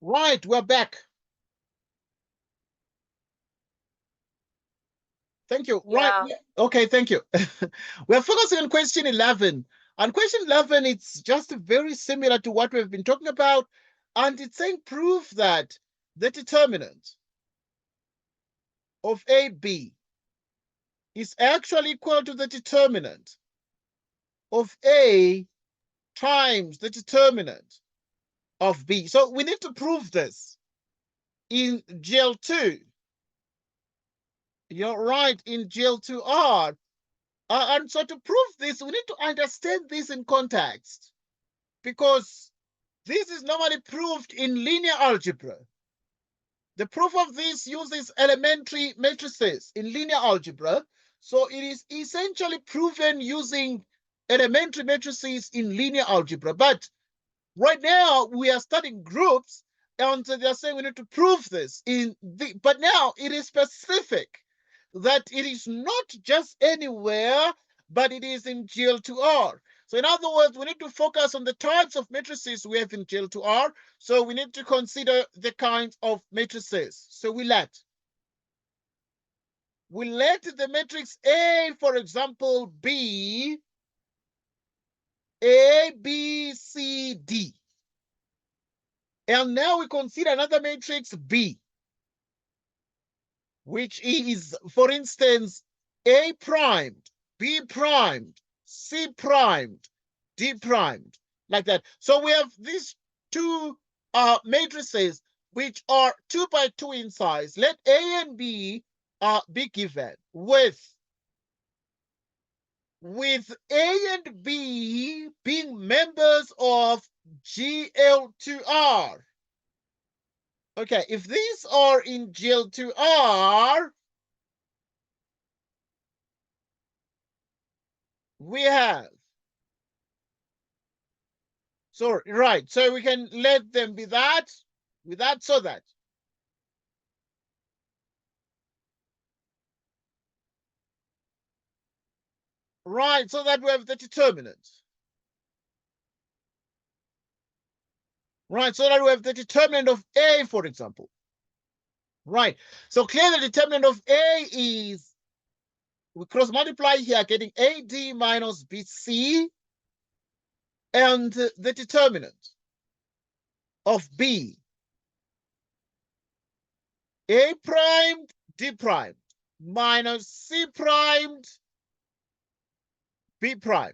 Right, we're back. Thank you. Right. Yeah. Okay, thank you. We're focusing on question 11. And question 11, it's just very similar to what we've been talking about. And it's saying prove that the determinant of AB is actually equal to the determinant of A times the determinant of B. So we need to prove this in GL2. You're right, in GL2R. And so to prove this, we need to understand this in context, because this is normally proved in linear algebra. The proof of this uses elementary matrices in linear algebra. So it is essentially proven using elementary matrices in linear algebra. But right now we are studying groups, and they're saying we need to prove this but now it is specific that it is not just anywhere, but it is in GL2R. So in other words, we need to focus on the types of matrices we have in GL2R. So we need to consider the kinds of matrices. So we let the matrix A, for example, be A, B, C, D. And now we consider another matrix B, which is, for instance, A primed, B primed, C primed, D primed, like that. So we have these two matrices which are 2 by 2 in size. Let A and B be given with A and B being members of GL2R. Okay, if these are in GL2R, we have, so right, so we can let them be that, with that, so that. Right, so that we have the determinant. Right, so that we have the determinant of A, for example. Right, so clearly the determinant of A is, we cross multiply here, getting AD minus BC, and the determinant of B, A primed, D primed, minus C primed, B primed.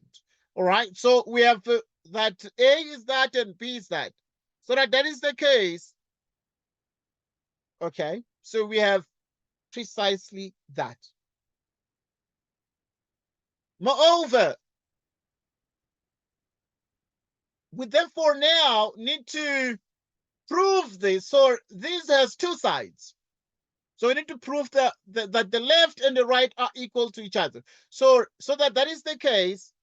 All right, so we have that A is that and B is that. So that is the case. Okay, so we have precisely that. Moreover, we therefore now need to prove this. So this has two sides. So we need to prove that the left and the right are equal to each other. So that is the case.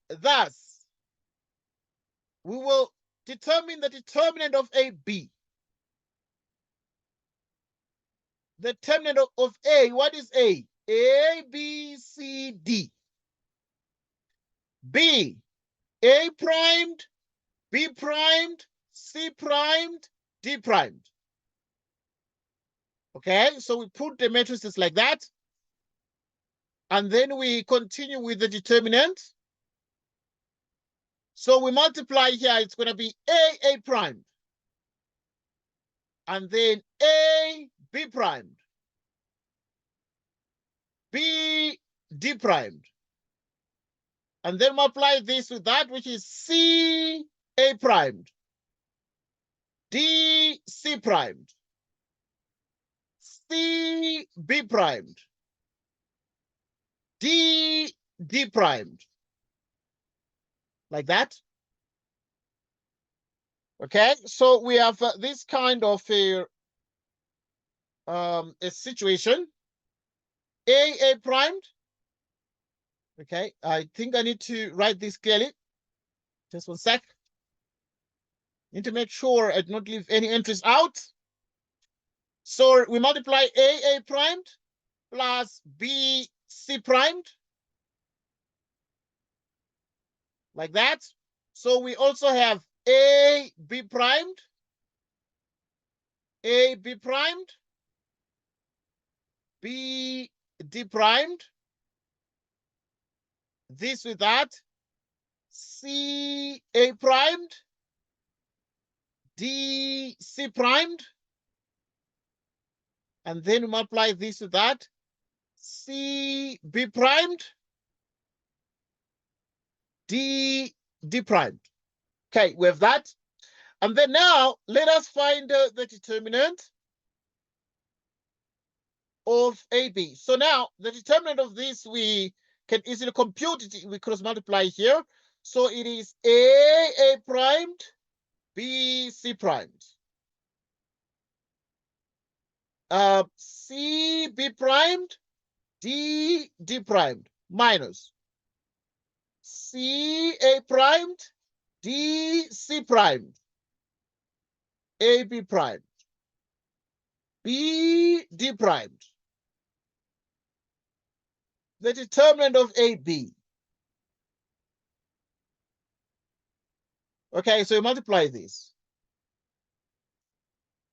Thus, we will determine the determinant of AB. The determinant of A, what is A? A, B, C, D. B, A primed, B primed, C primed, D primed. Okay, so we put the matrices like that. And then we continue with the determinant. So we multiply here, it's going to be A primed. And then A, B primed. B, D primed. And then multiply this with that, which is C, A primed. D, C primed. C, B primed. D, D primed. Like that. Okay, so we have this kind of a situation. A primed. Okay, I think I need to write this clearly. Just 1 sec. Need to make sure I do not leave any entries out. So we multiply A primed plus B C primed. Like that. So we also have A, B primed, A, B primed, B, D primed, this with that, C, A primed, D, C primed, and then we multiply this with that, C, B primed, D, D primed. Okay, we have that. And then now let us find the determinant of AB. So now the determinant of this, we can easily compute it. We cross multiply here. So it is A primed, B, C primed. C, B primed, D, D primed, minus C, A primed, D, C primed, A, B primed, B, D primed. The determinant of AB. Okay, so you multiply this.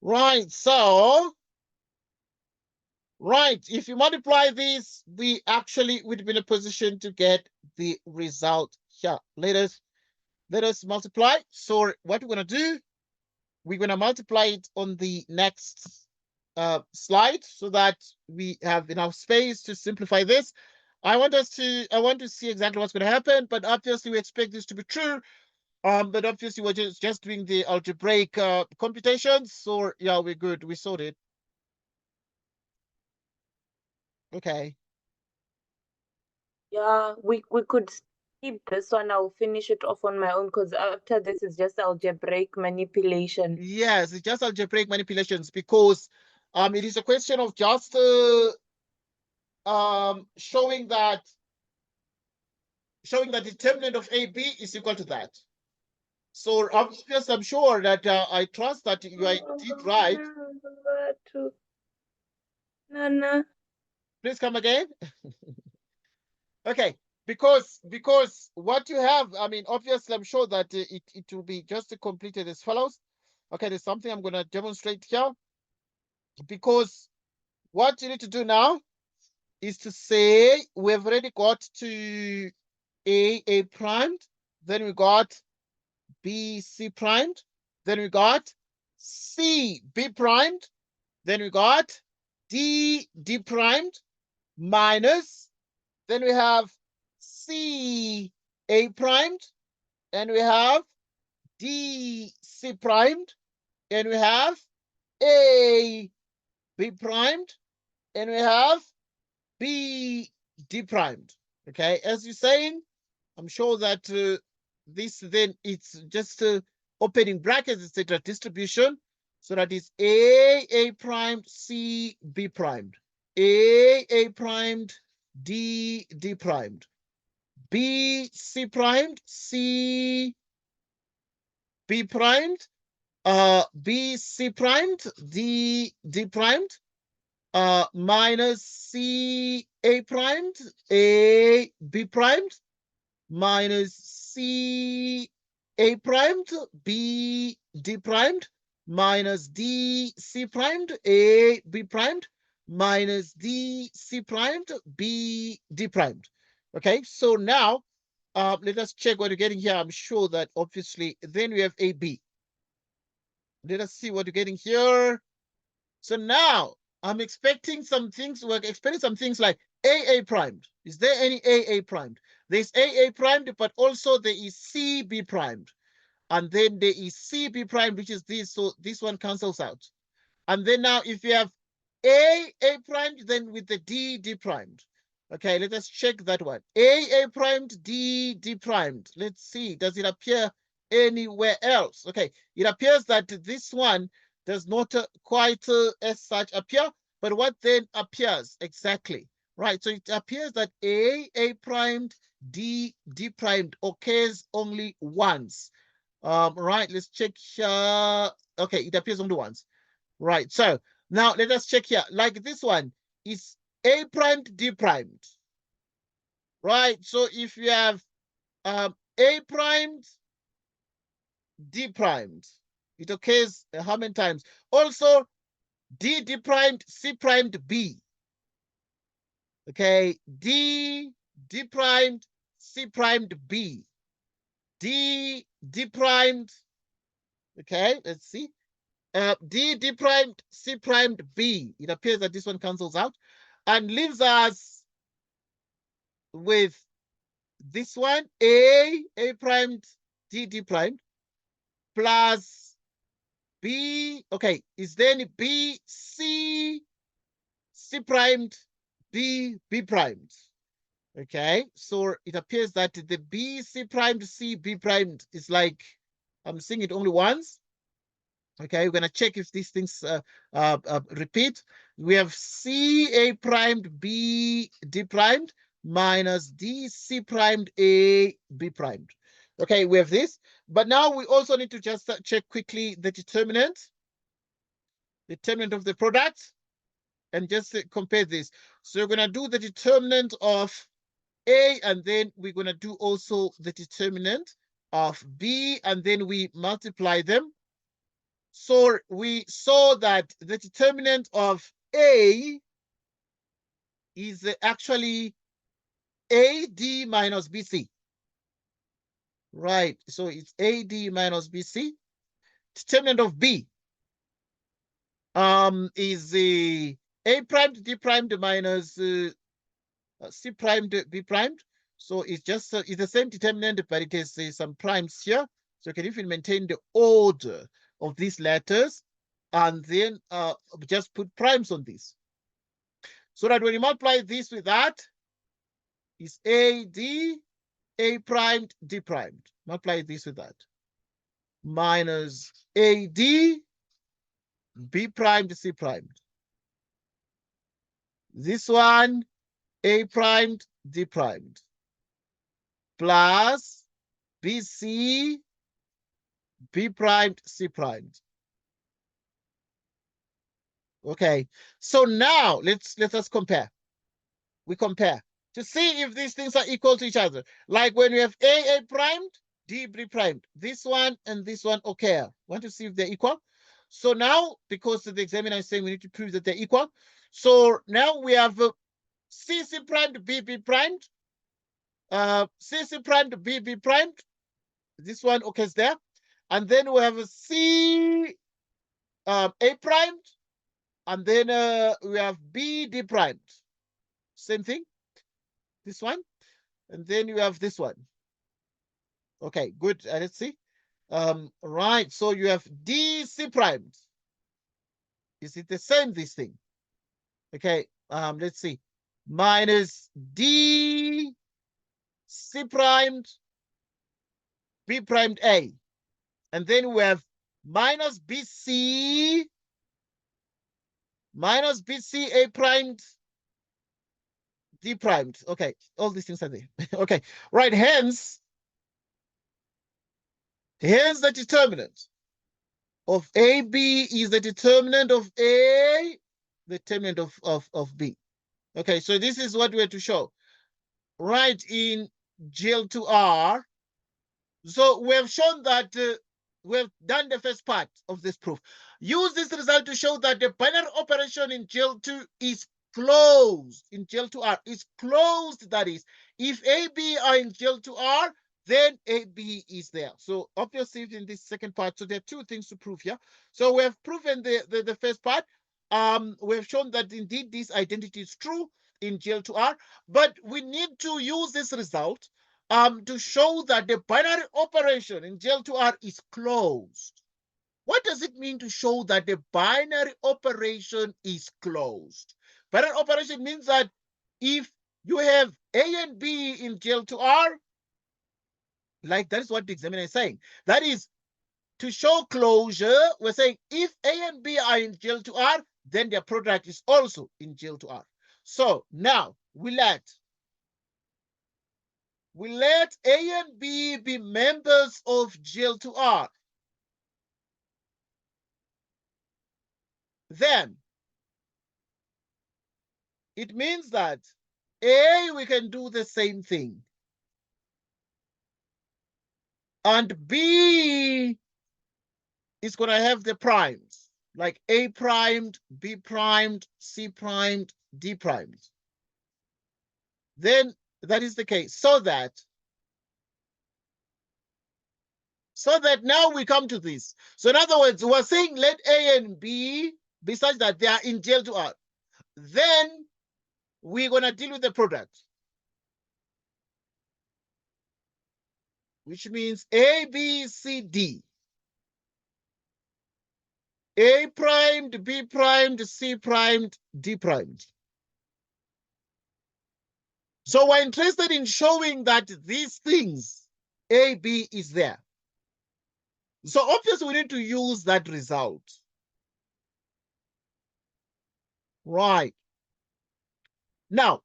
Right, so, right, if you multiply this, we actually would be in a position to get the result here. Let us multiply. So what we're going to do, we're going to multiply it on the next slide so that we have enough space to simplify this. I want to see exactly what's going to happen, but obviously we expect this to be true. But obviously we're just doing the algebraic computations. So yeah, we're good. We sorted. Okay. Yeah, we could skip this one. I'll finish it off on my own because after this is just algebraic manipulation. Yes, it's just algebraic manipulations because it is a question of just showing that the determinant of AB is equal to that. So obviously, I'm sure that I trust that you did right. Nana. Please come again. Okay, because what you have, I mean, obviously, I'm sure that it will be just completed as follows. Okay, there's something I'm going to demonstrate here. Because what you need to do now is to say we've already got to A primed, then we got B, C primed, then we got C, B primed, then we got D, D primed, minus, then we have C, A primed, and we have D, C primed, and we have A, B primed, and we have B, D primed. Okay, as you're saying, I'm sure that this then it's just opening brackets, etc. distribution. So that is A primed, C, B primed, A primed, D, D primed, B, C primed, C, B primed, B, C primed, D, D primed, minus C, A primed, A, B primed, minus C, A primed, B, D primed, minus D, C primed, A, B primed, minus D, C primed, B, D primed. Okay, so now let us check what you're getting here. I'm sure that obviously then we have AB. Let us see what you're getting here. So now I'm expecting some things. We're expecting some things like A primed. Is there any A primed? There's A primed, but also there is CB primed. And then there is CB primed, which is this. So this one cancels out. And then now if you have A primed, then with the D primed. Okay, let us check that one. A primed, D primed. Let's see, does it appear anywhere else? Okay, it appears that this one does not quite as such appear, but what then appears exactly? Right, so it appears that A primed, D primed occurs only once. Right, let's check here. Okay, it appears only once. Right, so now let us check here. Like this one is A primed, D primed. Right, so if you have A primed, D primed. It occurs how many times? Also, D primed, C primed, B. Okay, D primed, C primed, B. D primed. Okay, let's see. D primed, C primed, B. It appears that this one cancels out and leaves us with this one, A primed, D primed, plus B, okay, is then B, C primed, B primed. Okay, so it appears that the B, C primed, C, B primed is like, I'm seeing it only once. Okay, we're going to check if these things repeat. We have C, A primed, B, D primed, minus D, C primed, A, B primed. Okay, we have this. But now we also need to just check quickly the determinant of the product, and just compare this. So we're going to do the determinant of A, and then we're going to do also the determinant of B, and then we multiply them. So we saw that the determinant of A is actually AD minus BC. Right, so it's AD minus BC. Determinant of B is the A primed, D primed minus C primed, B primed. So it's just it's the same determinant, but it has some primes here. So you can even maintain the order of these letters, and then just put primes on this. So that when you multiply this with that, is AD, A primed, D primed. Multiply this with that. Minus AD, B primed, C primed. This one, A primed, D primed. Plus BC, B primed, C primed. Okay, so now let us compare. We compare to see if these things are equal to each other. Like when we have A primed, D primed. This one and this one occur. Want to see if they're equal? So now, because the examiner is saying we need to prove that they're equal, so now we have C primed, B primed, C primed, B primed. This one occurs there. And then we have a C A primed, and then we have B primed. Same thing. This one. And then you have this one. Okay, good. Let's see. Right. So you have D C primed. Is it the same, this thing? Okay. Let's see. Minus D C primed, B primed A. And then we have minus BC A primed, D primed. Okay, all these things are there. Okay, right. Hence the determinant of AB is the determinant of A, the determinant of B. Okay, so this is what we have to show. Right in GL2R. So we have shown that we have done the first part of this proof. Use this result to show that the binary operation in GL2 is closed. In GL2R is closed. That is, if AB are in GL2R, then AB is there. So obviously in this second part, so there are two things to prove here. So we have proven the first part. We have shown that indeed this identity is true in GL2R, but we need to use this result to show that the binary operation in GL2R is closed. What does it mean to show that the binary operation is closed? Binary operation means that if you have A and B in GL2R, like that is what the examiner is saying. That is, to show closure, we're saying if A and B are in GL2R, then their product is also in GL2R. So now we let A and B be members of GL2R. Then it means that A, we can do the same thing. And B, is going to have the primes, like A primed, B primed, C primed, D primed. Then that is the case. So that now we come to this. So in other words, we're saying let A and B be such that they are in GL to R. Then we're going to deal with the product, which means A, B, C, D. A primed, B primed, C primed, D primed. So we're interested in showing that these things, A, B, is there. So obviously we need to use that result. Right. Now,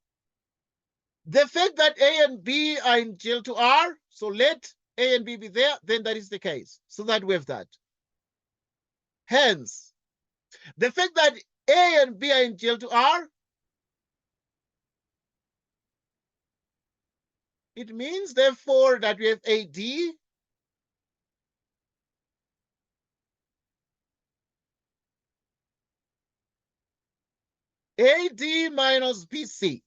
the fact that A and B are in GL to R, so let A and B be there, then that is the case. So that we have that. Hence, the fact that A and B are in GL to R, it means therefore that we have AD AD minus BC.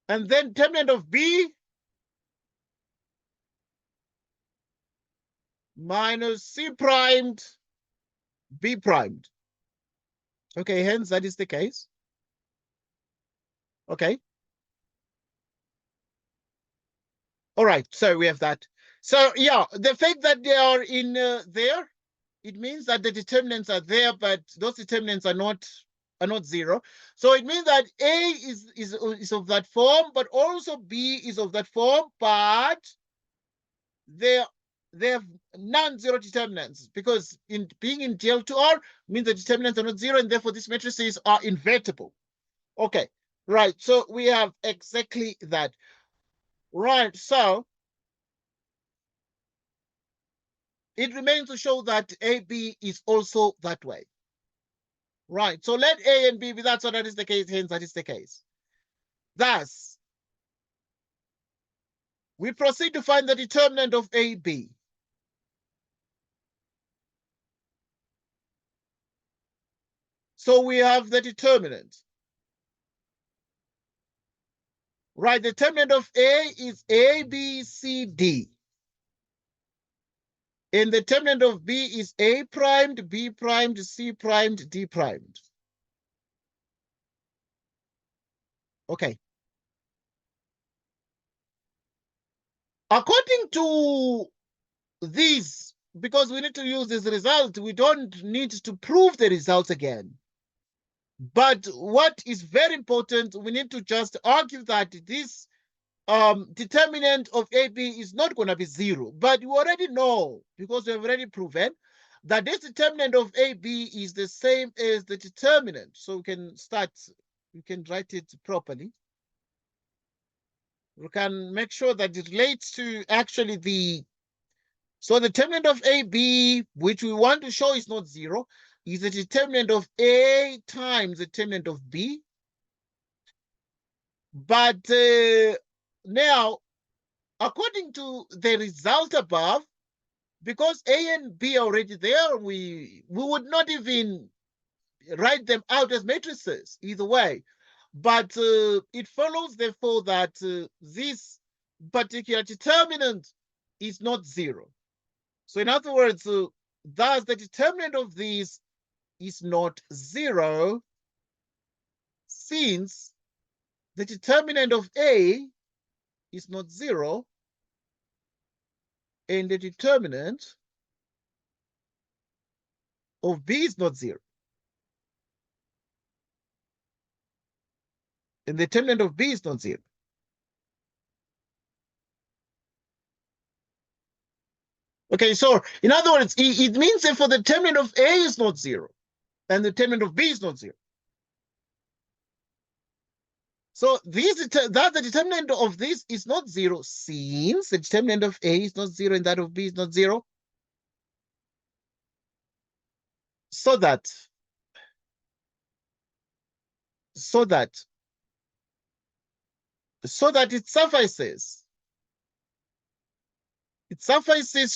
And then determinant of B minus C primed, B primed. Okay, hence that is the case. Okay. All right, so we have that. So yeah, the fact that they are in there, it means that the determinants are there, but those determinants are not zero. So it means that A is of that form, but also B is of that form, but they have non-zero determinants, because in being in GL2R means the determinants are not zero, and therefore these matrices are invertible. Okay, right. So we have exactly that. Right. So it remains to show that AB is also that way. Right. So let A and B be that, so that is the case, hence that is the case. Thus, we proceed to find the determinant of AB. So we have the determinant. Right, the determinant of A is A, B, C, D. And the determinant of B is A primed, B primed, C primed, D primed. Okay. According to these, because we need to use this result, we don't need to prove the results again. But what is very important, we need to just argue that this determinant of AB is not going to be zero. But you already know, because we have already proven, that this determinant of AB is the same as the determinant. So we can start, we can write it properly. We can make sure that it relates to actually so the determinant of AB, which we want to show is not zero, is the determinant of A times the determinant of B. But now, according to the result above, because A and B are already there, we would not even write them out as matrices either way. But it follows, therefore, that this particular determinant is not zero. So in other words, thus the determinant of this is not zero, since the determinant of A is not zero, and the determinant of B is not zero. And the determinant of B is not zero. Okay, so in other words, it means that for the determinant of A is not zero, and the determinant of B is not zero. So that the determinant of this is not zero, since the determinant of A is not zero and that of B is not zero. So that so that it suffices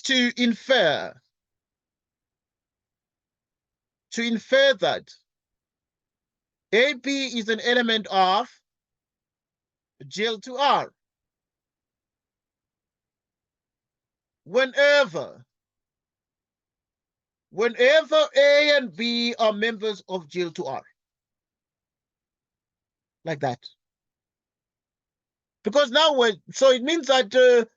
to infer that AB is an element of GL2R whenever A and B are members of GL2R, like that. Because now so it means that the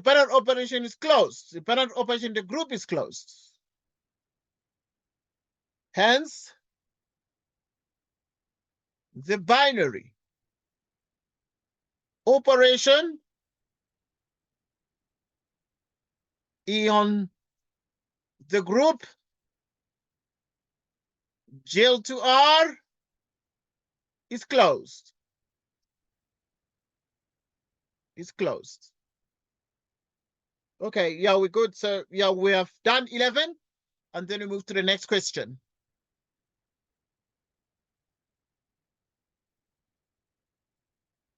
parent operation is closed. The parent operation, the group is closed. Hence, the binary operation on the group GL2R is closed. It's closed. Okay, yeah, we're good. So yeah, we have done 11, and then we move to the next question.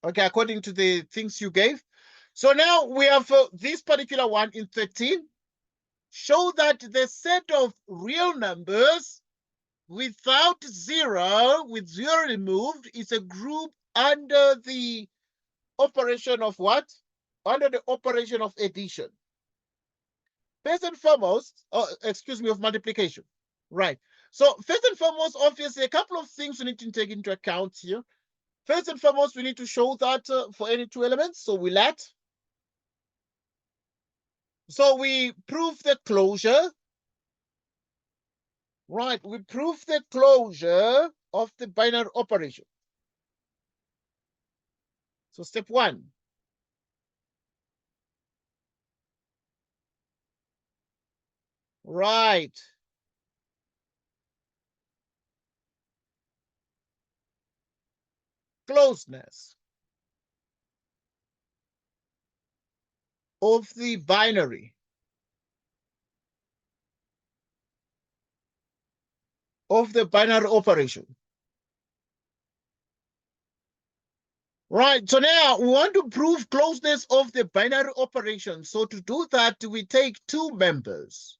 Okay, according to the things you gave. So now we have this particular one in 13. Show that the set of real numbers without zero, with zero removed, is a group under the operation of what? Under the operation of addition. First and foremost, of multiplication. Right. So first and foremost, obviously, a couple of things we need to take into account here. First and foremost, we need to show that for any two elements. So we let. So we prove the closure. Right. We prove the closure of the binary operation. So step one. Right. Closeness of the binary operation. Right, so now we want to prove closeness of the binary operation. So to do that, we take two members.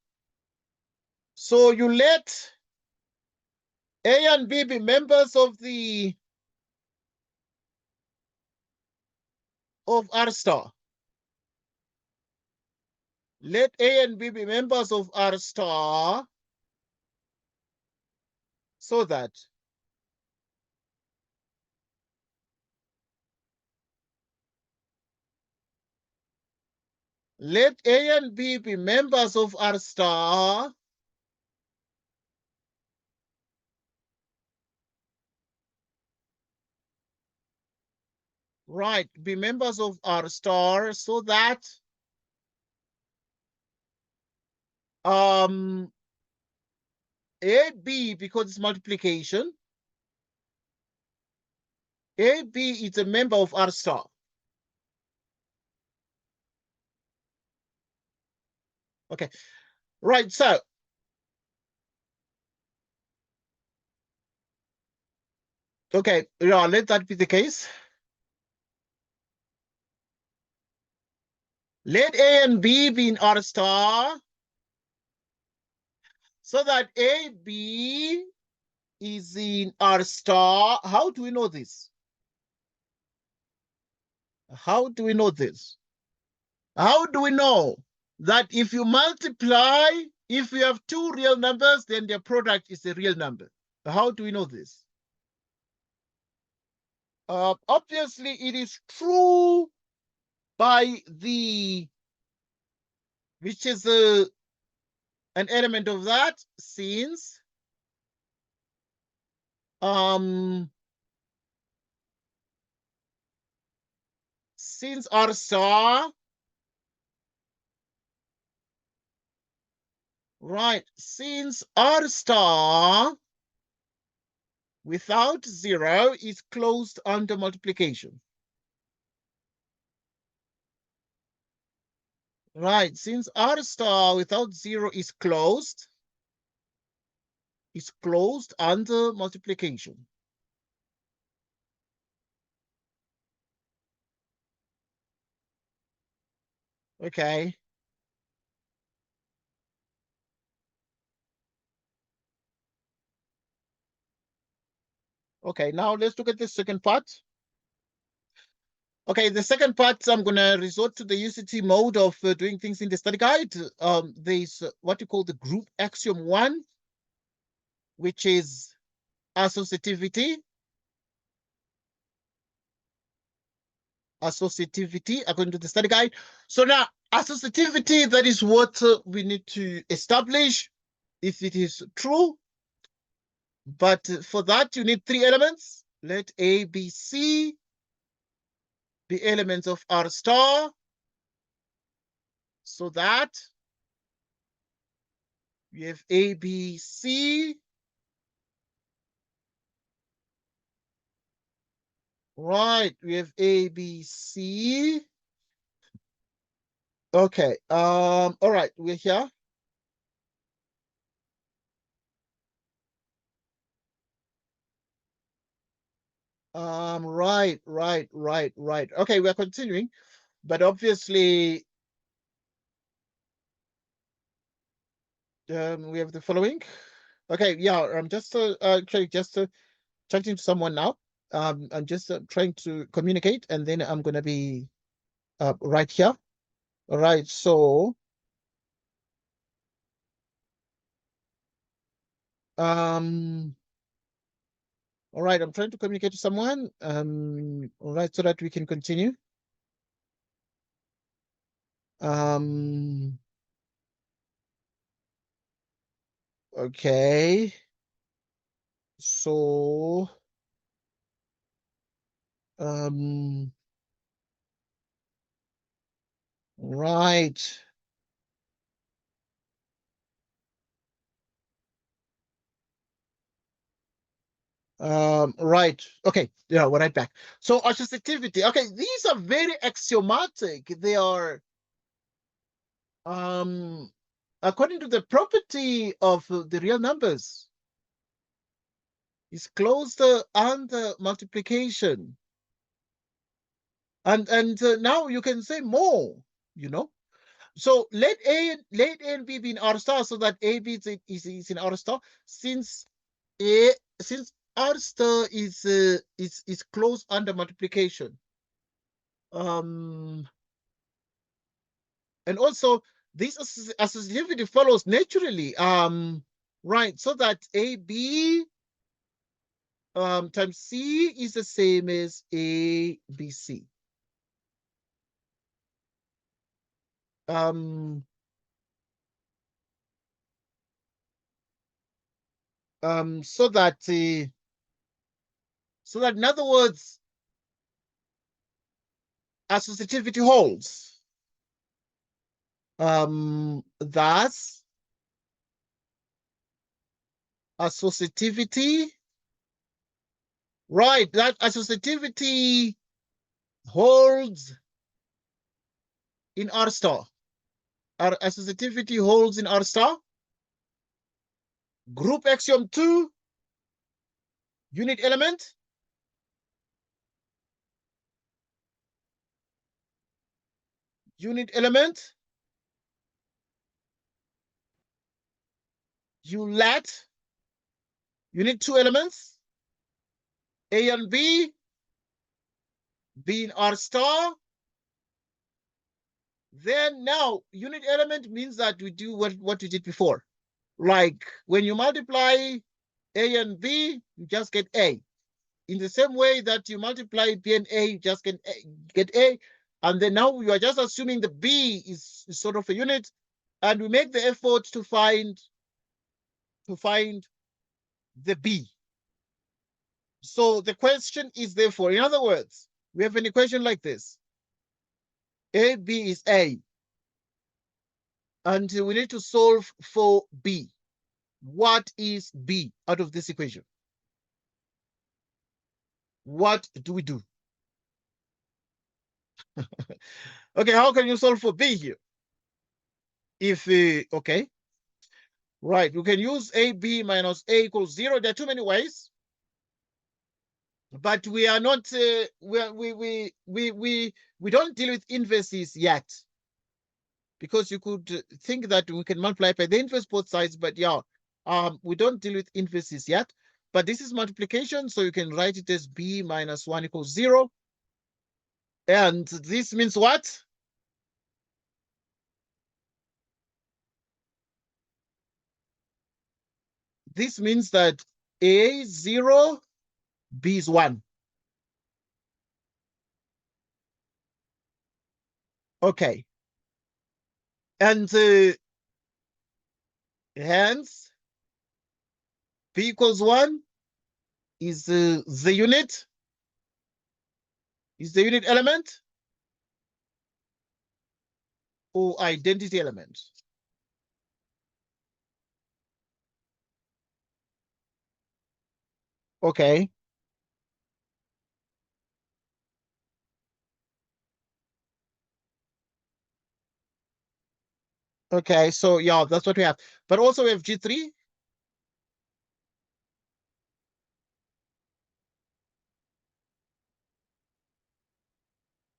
So you let A and B be members of R star. Let A and B be members of R star so that let A and B be members of R star right, be members of R star so that AB, because it's multiplication, AB is a member of R star. Okay, right, so okay, yeah, let that be the case. Let A and B be in R star so that AB is in R star. How do we know this? How do we know this? How do we know that if you multiply, if you have two real numbers, then their product is a real number? How do we know this? Obviously, it is true by the, which is an element of that, since R star, right, since R star without zero is closed under multiplication. Right, since R star without zero is closed under multiplication. Okay. Okay, now let's look at the second part. Okay, the second part, I'm going to resort to the UCT mode of doing things in the study guide. There's what you call the group axiom 1, which is associativity. Associativity, according to the study guide. So now, associativity, that is what we need to establish if it is true. But for that, you need 3 elements. Let A, B, C be elements of R star, so that we have A, B, C. Right, we have A, B, C. Okay, all right, we're here. Right. Okay, we're continuing, but obviously, we have the following. Okay, yeah, I'm just actually just chatting to someone now. I'm just trying to communicate, and then I'm gonna be right here. All right, so all right, I'm trying to communicate to someone. All right, so that we can continue. Okay. So right. Right. Okay. Yeah, we're right back. So associativity. Okay, these are very axiomatic. They are according to the property of the real numbers, is closed under multiplication. And now you can say more, you know. So let A and B be in R star, so that A B is in R star, since R star is closed under multiplication. And also this associativity follows naturally. Right, so that AB times C is the same as ABC. So that in other words, associativity holds. Thus associativity, right, that associativity holds in R star. Our associativity holds in R star. Group axiom 2, unit element. Unit element. You need 2 elements, A and B in R star. Then now unit element means that we do what we did before. Like when you multiply A and B, you just get A. In the same way that you multiply B and A, you just get A. And then now you are just assuming the B is sort of a unit, and we make the effort to find the B. So the question is therefore, in other words, we have an equation like this. AB is A, and we need to solve for B. What is B out of this equation? What do we do? Okay, how can you solve for B here? If, okay, right, you can use AB minus A equals 0. There are too many ways, but we are not, we don't deal with inverses yet. because you could think that we can multiply by the inverse both sides, but yeah, we don't deal with inverses yet. But this is multiplication, so you can write it as b minus 1 equals 0. And this means what? This means that A is 0, B is 1. Okay. And hence, B equals 1 is the unit element or identity element. Okay. Okay, so yeah, that's what we have. But also we have G3.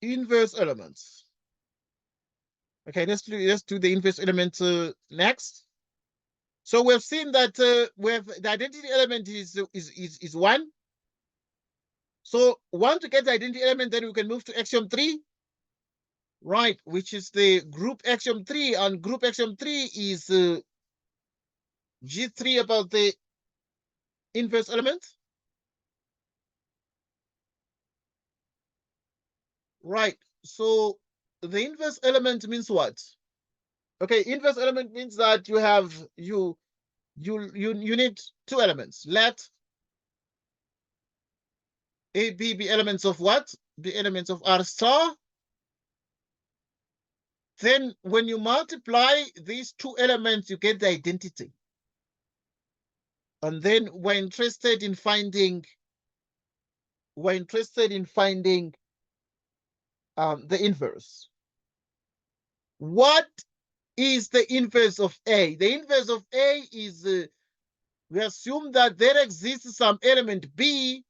Inverse elements. Okay, let's do the inverse element next. So we've seen that we have the identity element is 1. So 1 to get the identity element, then we can move to axiom 3. Right, which is the group axiom 3, and group axiom 3 is G3 about the inverse element. Right, so the inverse element means what? Okay, inverse element means that you have you need two elements. Let A, B be elements of what? Be elements of R star. Then when you multiply these two elements, you get the identity. And then we're interested in finding the inverse. What is the inverse of A? The inverse of A is, we assume that there exists some element B.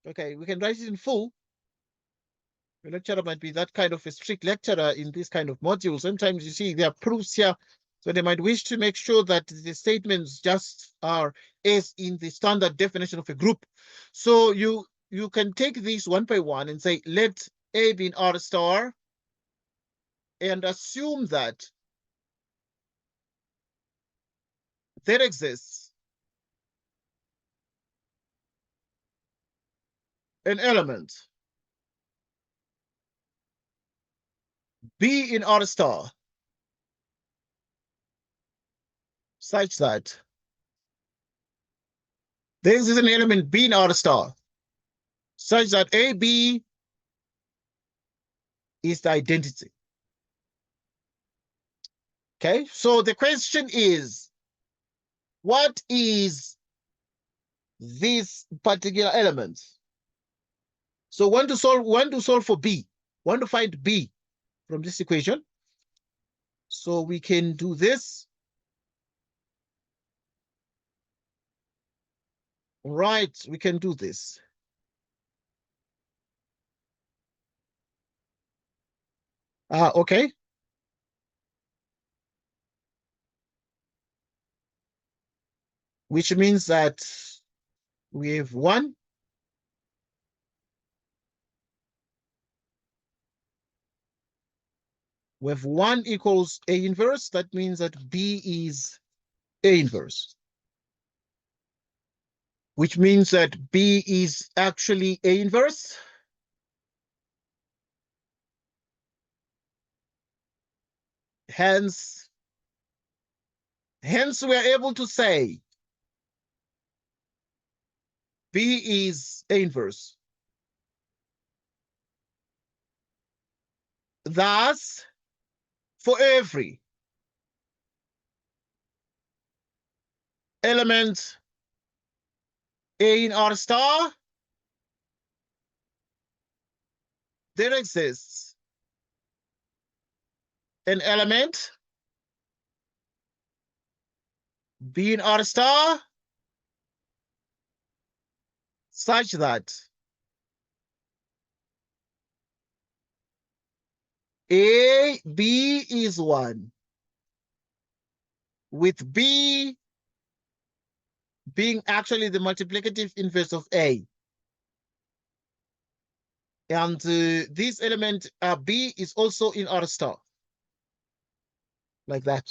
Okay, we can write it in full. The lecturer might be that kind of a strict lecturer in this kind of module. Sometimes you see there are proofs here, so they might wish to make sure that the statements just are as in the standard definition of a group. So you can take these one by one and say, let A be in R star, and assume that there exists an element B in R star such that there is an element B in R star such that AB is the identity. Okay, so the question is, what is this particular element? So want to solve for B, want to find B from this equation. So we can do this. Right, we can do this. Okay. Which means that we have 1. We have 1 equals A inverse. That means that B is A inverse. Which means that B is actually A inverse. Hence, we are able to say B is A inverse. Thus, for every element A in R star, there exists an element B in R star such that A, B is 1, with B being actually the multiplicative inverse of A. And this element B is also in R star, like that.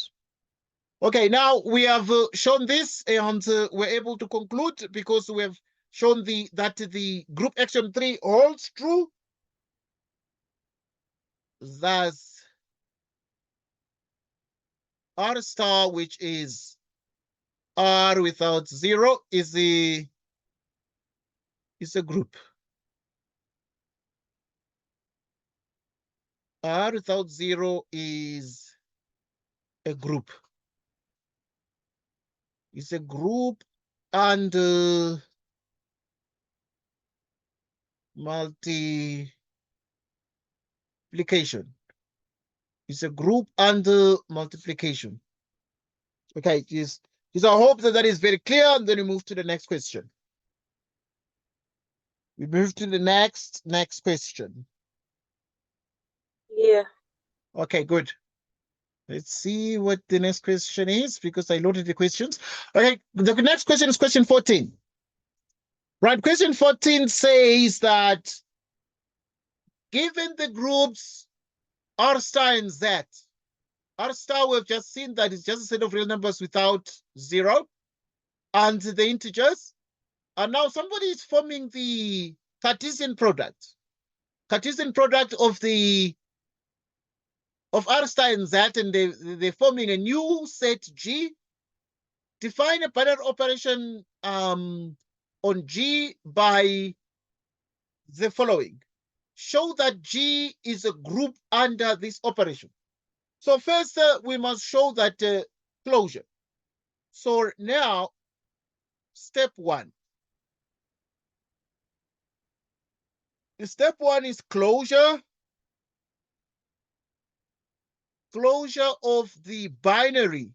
Okay, now we have shown this, and we're able to conclude because we have shown that the group action 3 holds true. Thus, R star, which is R without 0, is a group. R without 0 is a group. It's a group and multiplication. It's a group and multiplication. Okay, I hope that is very clear, and then we move to the next question. We move to the next question. Yeah. Okay, good. Let's see what the next question is, because I loaded the questions. Okay, the next question is question 14. Right, question 14 says that given the groups R star and Z, R star we've just seen that it's just a set of real numbers without 0, and the integers. And now somebody is forming the Cartesian product. Cartesian product of R star and Z, and they're forming a new set G. Define a binary operation on G by the following. Show that G is a group under this operation. So first, we must show that closure. So now, step 1. Step 1 is closure. Closure of the binary.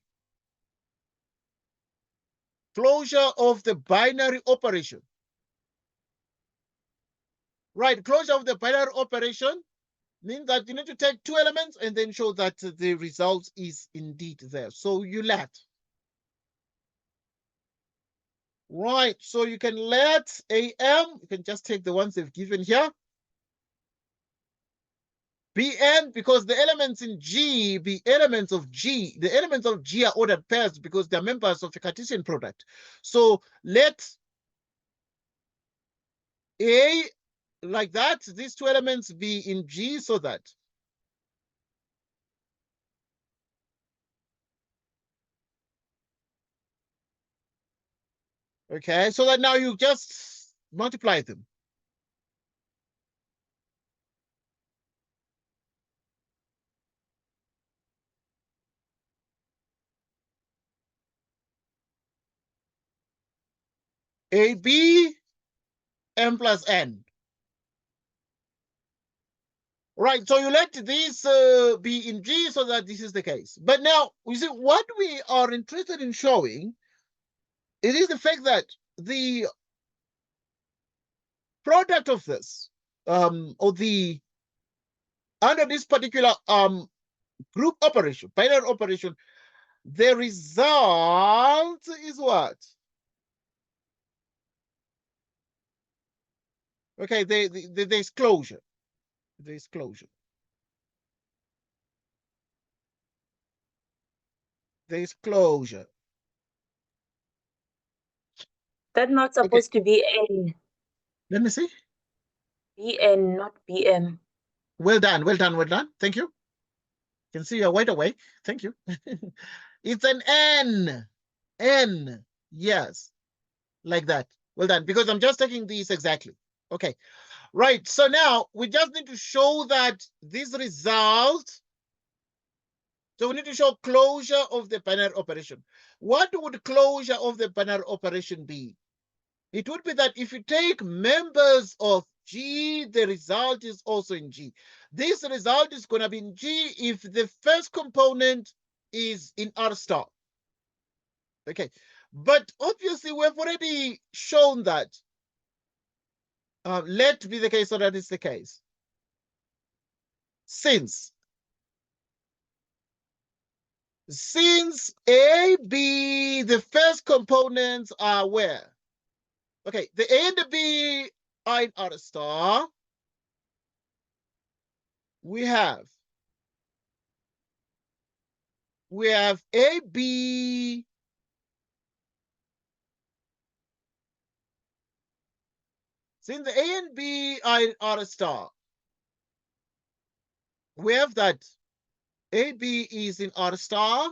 Closure of the binary operation. Right, closure of the binary operation means that you need to take 2 elements and then show that the result is indeed there. So you let. Right, so you can let AM, you can just take the ones they've given here. Bn, because the elements in G be elements of G. The elements of G are ordered pairs because they're members of a Cartesian product. So let A, like that, these 2 elements be in G, so that. Okay, so that now you just multiply them. AB, M plus N. Right, so you let these be in G so that this is the case. But now, you see, what we are interested in showing, it is the fact that the product of this, or the, under this particular group operation, binary operation, the result is what? Okay, there's closure. There's closure. There's closure. That's not supposed to be N. Let me see. BN, not BM. Well done, well done, well done. Thank you. Can see you're wide awake. Thank you. It's an N. N. Yes. Like that. Well done. Because I'm just taking these exactly. Okay. Right. So now we just need to show that this result. So we need to show closure of the binary operation. What would closure of the binary operation be? It would be that if you take members of G, the result is also in G. This result is going to be in G if the first component is in R star. Okay, but obviously we've already shown that. Let be the case, so that is the case. Since Since A, B, the first components are where? Okay, the A and the B are in R star. We have A, B, since the A and B are in R star, we have that AB is in R star.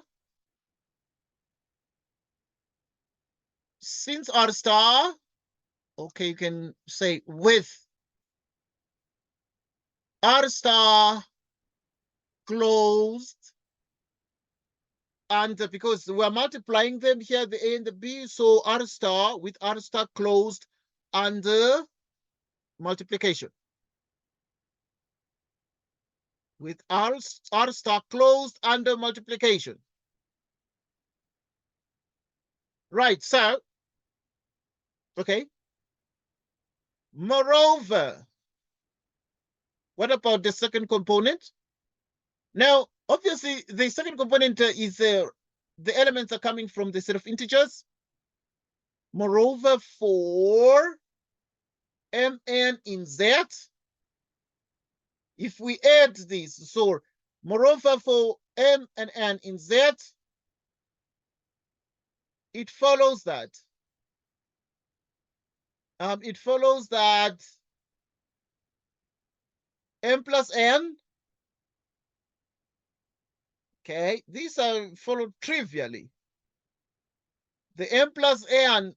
Since R star, okay, you can say with R star closed, and because we're multiplying them here, the A and the B, so R star with R star closed under multiplication. With R star closed under multiplication. Right, so, okay. Moreover, what about the second component? Now, obviously, the second component is the elements are coming from the set of integers. Moreover, for Mn in Z, if we add this, so moreover for M and N in Z, it follows that M plus N, okay, these are followed trivially. The M plus N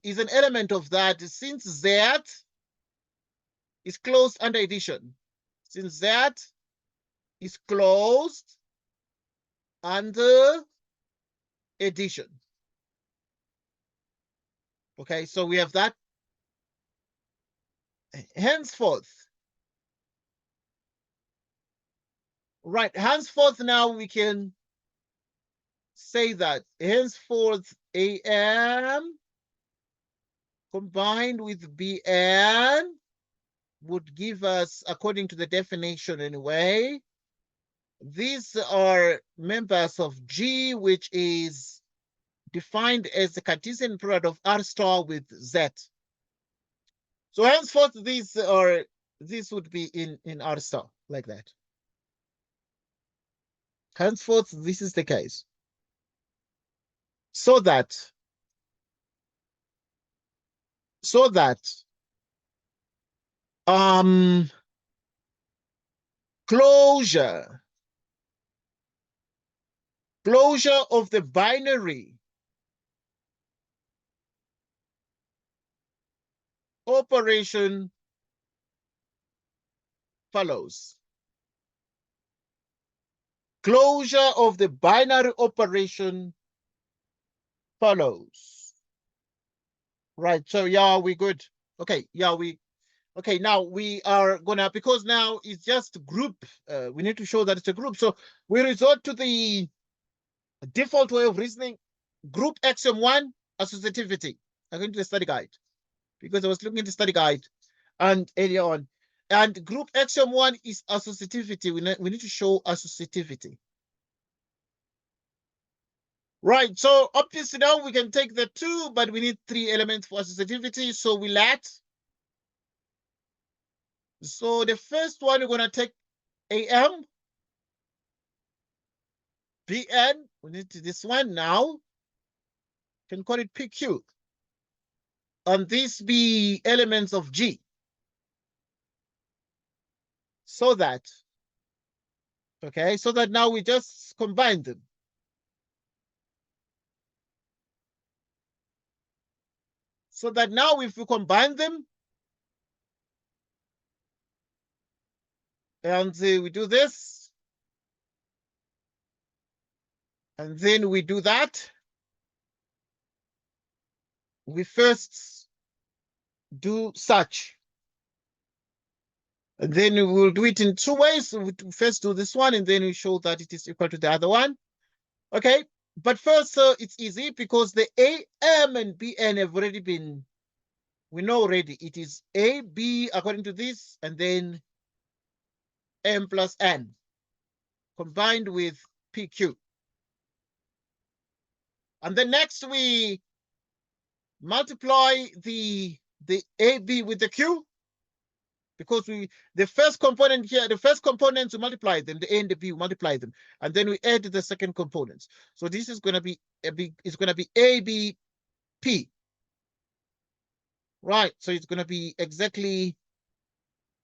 is an element of that since Z is closed under addition. Since Z is closed under addition. Okay, so we have that. Henceforth, right, henceforth now we can say that henceforth AM combined with BN would give us, according to the definition anyway, these are members of G, which is defined as the Cartesian product of R star with Z. So henceforth, this would be in R star, like that. Henceforth, this is the case. So that closure of the binary operation follows. Closure of the binary operation follows. Right, so yeah, we good. Okay, yeah, okay, now we are gonna, because now it's just group, we need to show that it's a group. So we resort to the default way of reasoning, group axiom 1, associativity, according to the study guide, because I was looking at the study guide and earlier on. And group axiom 1 is associativity. We need to show associativity. Right, so obviously now we can take the 2, but we need 3 elements for associativity, so we let. So the first one, we're going to take AM, BN, we need to this one now, can call it PQ. And these be elements of G. So that, okay, so that now we just combine them. So that now if we combine them, and we do this, and then we do that, we first do such. And then we will do it in 2 ways. We first do this one, and then we show that it is equal to the other one. Okay, but first it's easy because the AM and BN have already been, we know already it is AB according to this, and then M plus N combined with PQ. And then next we multiply the AB with the Q, because the first component here, the first components we multiply them, the A and the B we multiply them, and then we add the second components. So this is going to be ABP. Right, so it's going to be exactly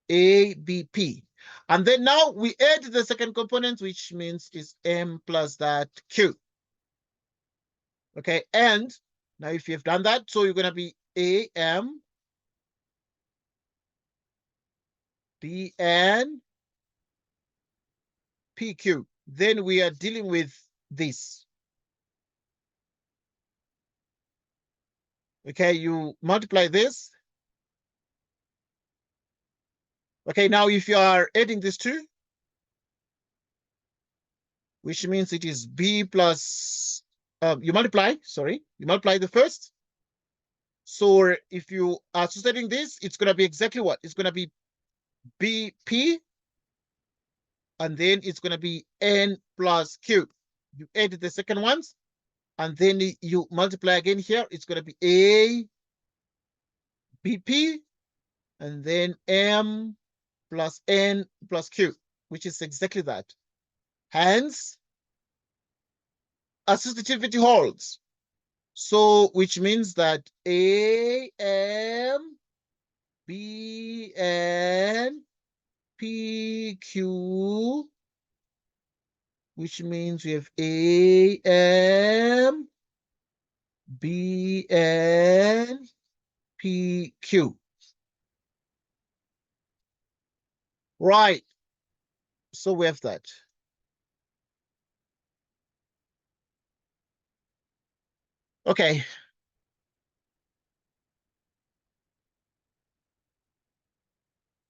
ABP. And then now we add the second component, which means is M plus that Q. Okay, and now if you've done that, so you're going to be AM, BN, PQ. Then we are dealing with this. Okay, you multiply this. Okay, now if you are adding these two, which means it is B plus, you multiply the first. So if you are associating this, it's going to be exactly what? It's going to be BP, and then it's going to be N plus Q. You add the second ones, and then you multiply again here. It's going to be A, BP, and then M plus N plus Q, which is exactly that. Hence, associativity holds. So, which means that A, M, B, N, P, Q, which means we have A, M, B, N, P, Q. Right. So we have that. Okay.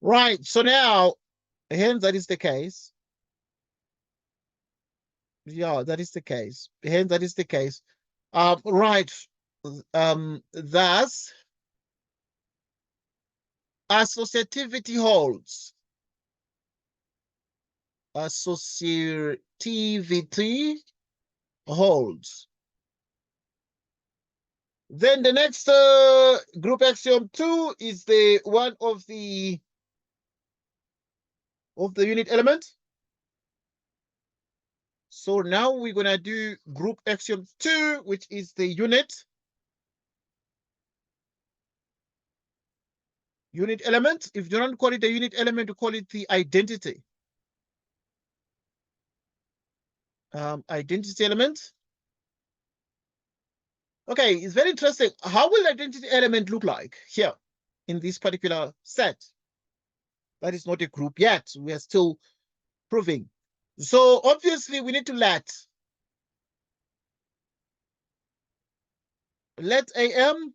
Right. So now, hence that is the case. Yeah, that is the case. Hence that is the case. Right. Thus, associativity holds. Associativity holds. Then the next group axiom 2 is the one of the unit element. So now we're going to do group axiom 2, which is the unit element. If you don't call it a unit element, you call it the identity. Identity element. Okay, it's very interesting. How will identity element look like here in this particular set? That is not a group yet. We are still proving. So obviously we need to let AM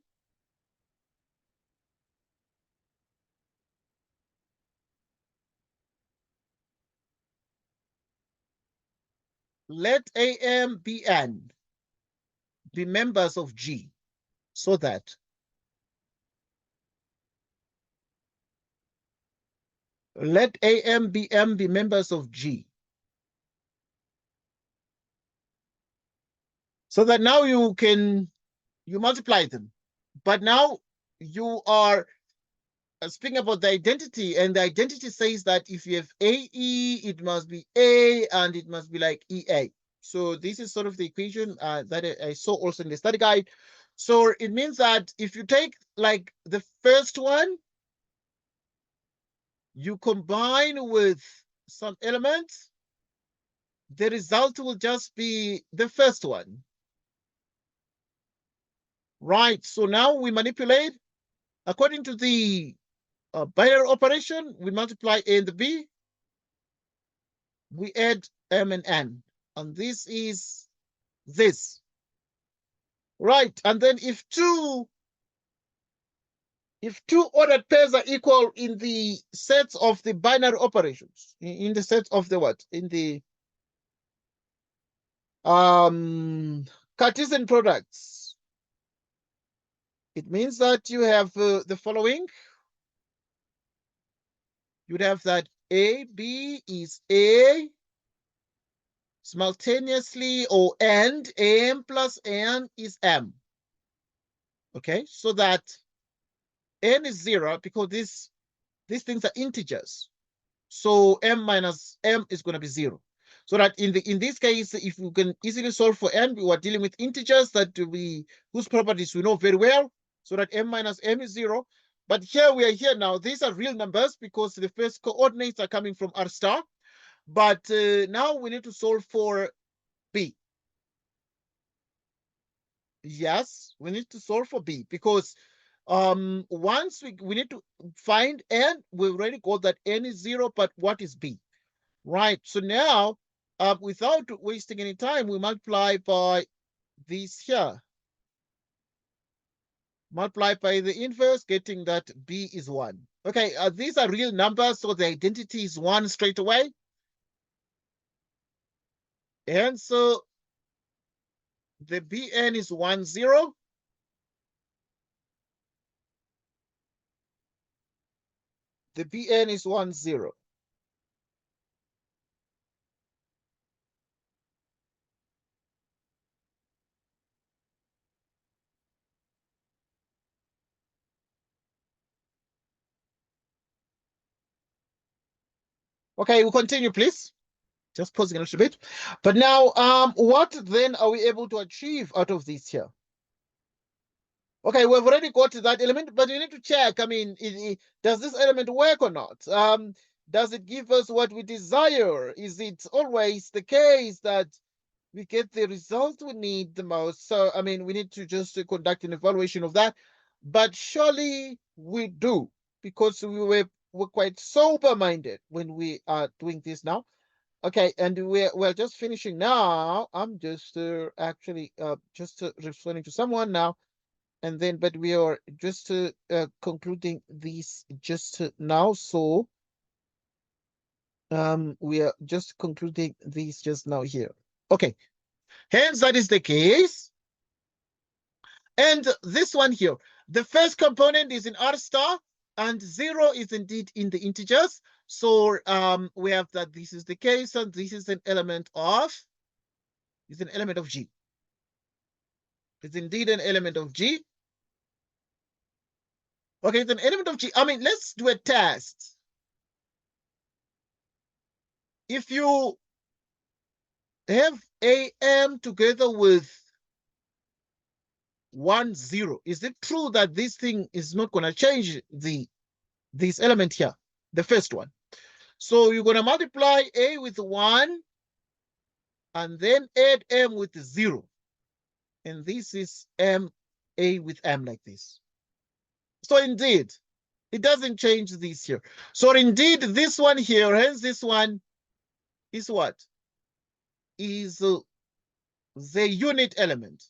let AM BN be members of G, so that let AM BM be members of G. So that now you multiply them. But now you are speaking about the identity, and the identity says that if you have AE, it must be A, and it must be like EA. So this is sort of the equation that I saw also in the study guide. So it means that if you take like the first one, you combine with some elements, the result will just be the first one. Right, so now we manipulate according to the binary operation. We multiply A and the B, we add M and N, and this is this. Right, and then if two ordered pairs are equal in the sets of the binary operations, in the set of the what? In the Cartesian products, it means that you have the following. You'd have that AB is A, simultaneously, or and m plus n is m. Okay, so that n is 0 because these things are integers. So m minus m is going to be 0. So that in this case, if you can easily solve for n, we are dealing with integers that whose properties we know very well. So that m minus m is 0. But here we are here now. These are real numbers because the first coordinates are coming from r star. But now we need to solve for b. Yes, we need to solve for b because once we need to find n, we already got that n is 0, but what is b? Right, so now without wasting any time, we multiply by this here. Multiply by the inverse, getting that b is 1. Okay, these are real numbers, so the identity is 1 straight away. And so the bn is 1, 0. The bn is 1, 0. Okay, we'll continue, please. Just pausing a little bit. But now, what then are we able to achieve out of this here? Okay, we've already got to that element, but you need to check. I mean, does this element work or not? Does it give us what we desire? Is it always the case that we get the result we need the most? So, I mean, we need to just conduct an evaluation of that. But surely we do, because we're quite sober-minded when we are doing this now. Okay, and we're just finishing now. I'm just actually just responding to someone now, and then but we are just concluding this just now. So we are just concluding this just now here. Okay, hence that is the case. And this one here, the first component is in r star, and 0 is indeed in the integers. So we have that this is the case, and this is an element of G. It's indeed an element of G. Okay, it's an element of G. I mean, let's do a test. If you have AM together with 1, 0, is it true that this thing is not going to change this element here, the first one? So you're going to multiply A with 1 and then add M with 0. And this is M, A with M like this. So indeed, it doesn't change this here. So indeed, this one here, hence this one is what? Is the unit element.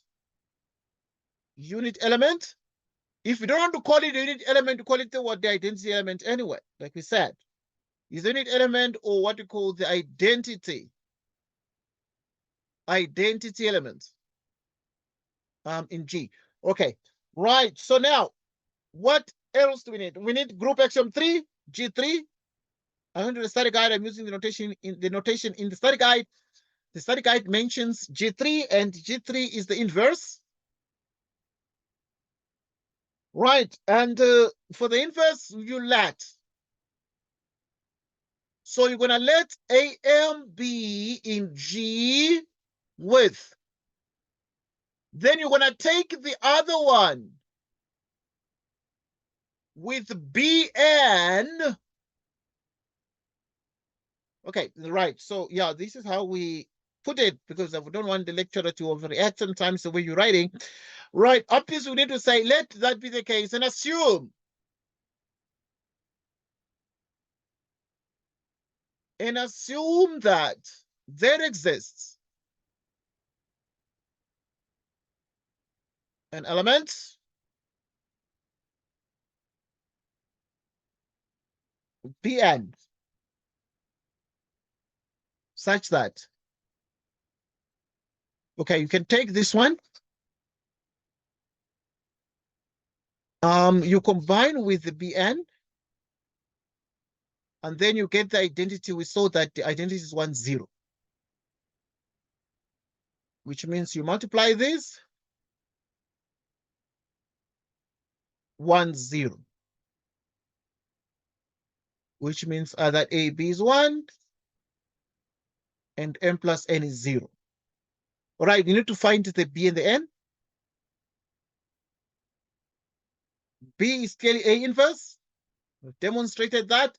Unit element. If you don't want to call it a unit element, you call it what? The identity element anyway, like we said. Is the unit element, or what we call the identity element in G. Okay, right. So now, what else do we need? We need group axiom 3, G3. I'm going to the study guide. I'm using the notation in the study guide. The study guide mentions G3, and G3 is the inverse. Right, and for the inverse, you let. So you're going to let AM be in G with. Then you're going to take the other one with BN. Okay, right. So yeah, this is how we put it, because I don't want the lecturer to overreact sometimes the way you're writing. Right, obviously we need to say, let that be the case, and assume. And assume that there exists an element Pn such that, okay, you can take this one, you combine with the Bn, and then you get the identity. We saw that the identity is 1, 0. which means you multiply this 1, 0, which means that AB is 1 and M plus N is 0. All right, you need to find the B and the N. B is clearly A inverse. We've demonstrated that.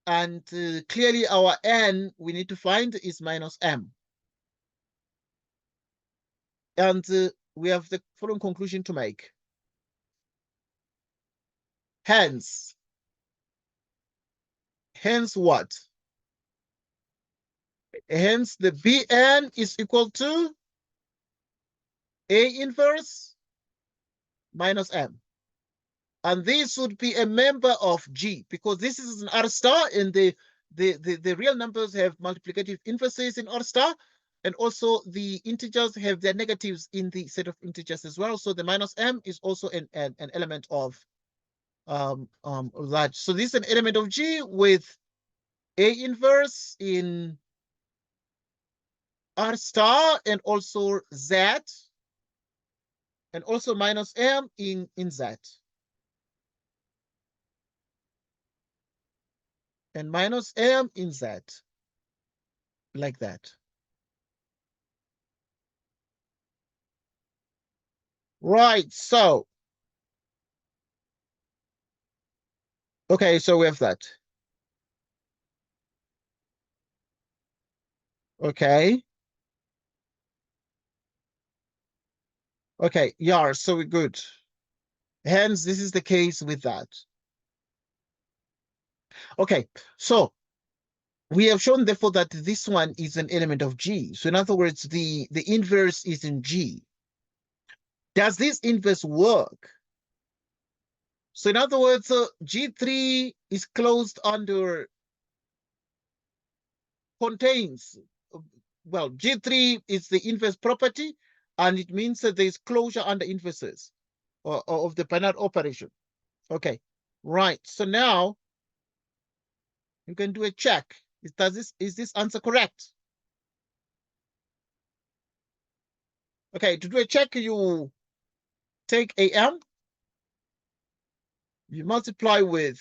And clearly our N we need to find is minus M. And we have the following conclusion to make. Hence what? Hence the Bn is equal to A inverse minus M. And this would be a member of G because this is an R star and the real numbers have multiplicative inverses in R star. And also the integers have their negatives in the set of integers as well. So the minus M is also an element of that. So this is an element of G with A inverse in R star and also Z and also minus M in Z. And minus M in Z, like that. Right, so. Okay, so we have that. Okay. Okay, yeah, so we're good. Hence, this is the case with that. Okay, so we have shown therefore that this one is an element of G. So in other words, the inverse is in G. Does this inverse work? So in other words, G3 is closed under contains, well, G3 is the inverse property, and it means that there is closure under inverses or of the binary operation. Okay, right. So now you can do a check. Is this answer correct? Okay, to do a check, you take AM, you multiply with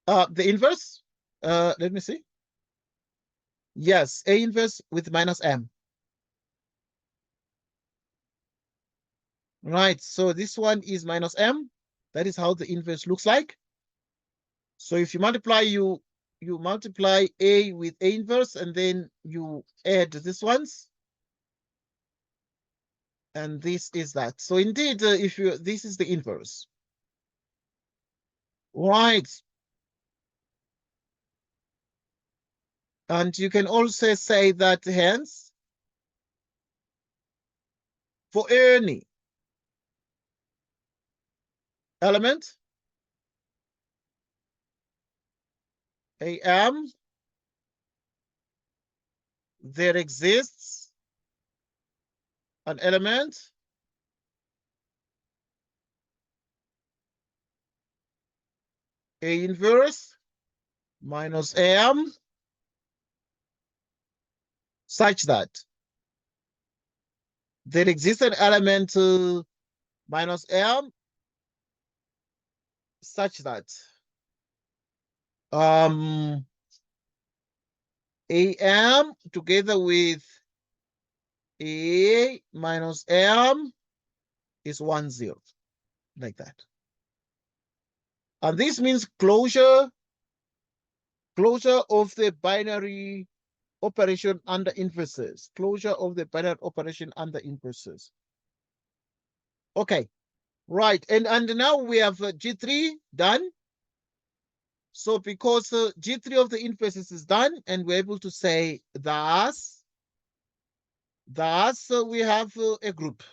the inverse. Let me see. Yes, A inverse with minus M. Right, so this one is minus M. That is how the inverse looks like. So if you multiply, you multiply A with A inverse, and then you add this ones. And this is that. So indeed, this is the inverse. Right. And you can also say that hence, for any element, AM, there exists an element A inverse minus AM such that there exists an element minus M such that AM together with A minus M is 1, 0, like that. And this means closure of the binary operation under inverses. Closure of the binary operation under inverses. Okay, right. And now we have G3 done. So because G3 of the inverses is done, and we're able to say thus we have a group.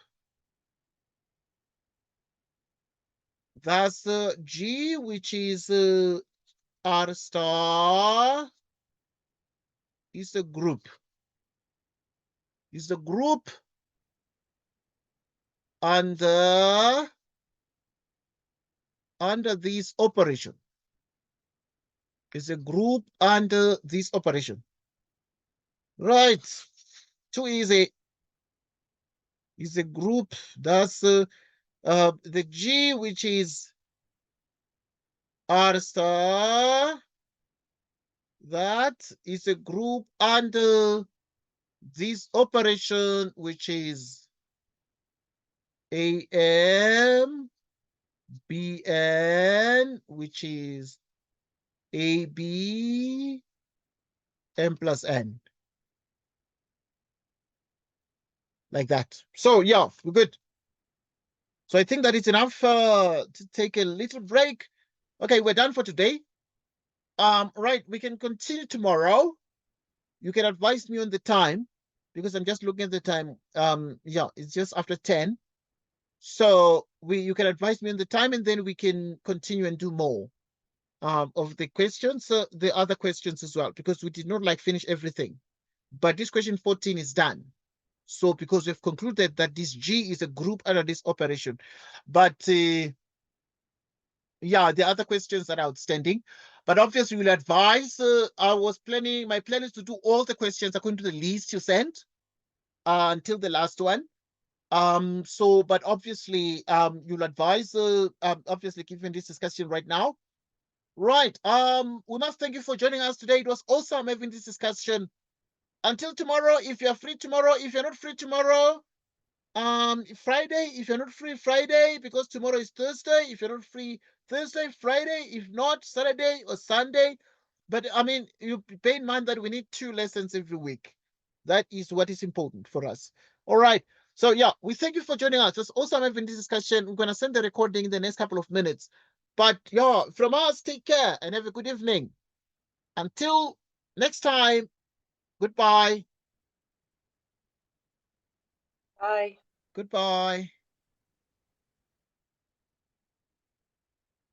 Thus G, which is R star, is a group. Is the group under this operation. is a group under this operation. Right. Too easy. Is a group. That's the G, which is R star. That is a group under this operation, which is AM, BN, which is AB, M plus N. Like that. So yeah, we're good. So I think that it's enough to take a little break. Okay, we're done for today. Right, we can continue tomorrow. You can advise me on the time because I'm just looking at the time. Yeah, it's just after 10. So you can advise me on the time, and then we can continue and do more of the questions, the other questions as well, because we did not like finish everything. But this question 14 is done. So because we've concluded that this G is a group under this operation. But yeah, the other questions that are outstanding. But obviously we'll advise, my plan is to do all the questions according to the list you sent until the last one. So, but obviously, you'll advise, obviously given this discussion right now. Right. We must thank you for joining us today. It was awesome having this discussion. Until tomorrow, if you're free tomorrow, if you're not free tomorrow, Friday, if you're not free Friday, because tomorrow is Thursday, if you're not free Thursday, Friday, if not Saturday or Sunday. But I mean, you bear in mind that we need 2 lessons every week. That is what is important for us. All right. So yeah, we thank you for joining us. It's awesome having this discussion. I'm gonna send the recording in the next couple of minutes. But yeah, from us, take care and have a good evening. Until next time, goodbye. Bye. Goodbye.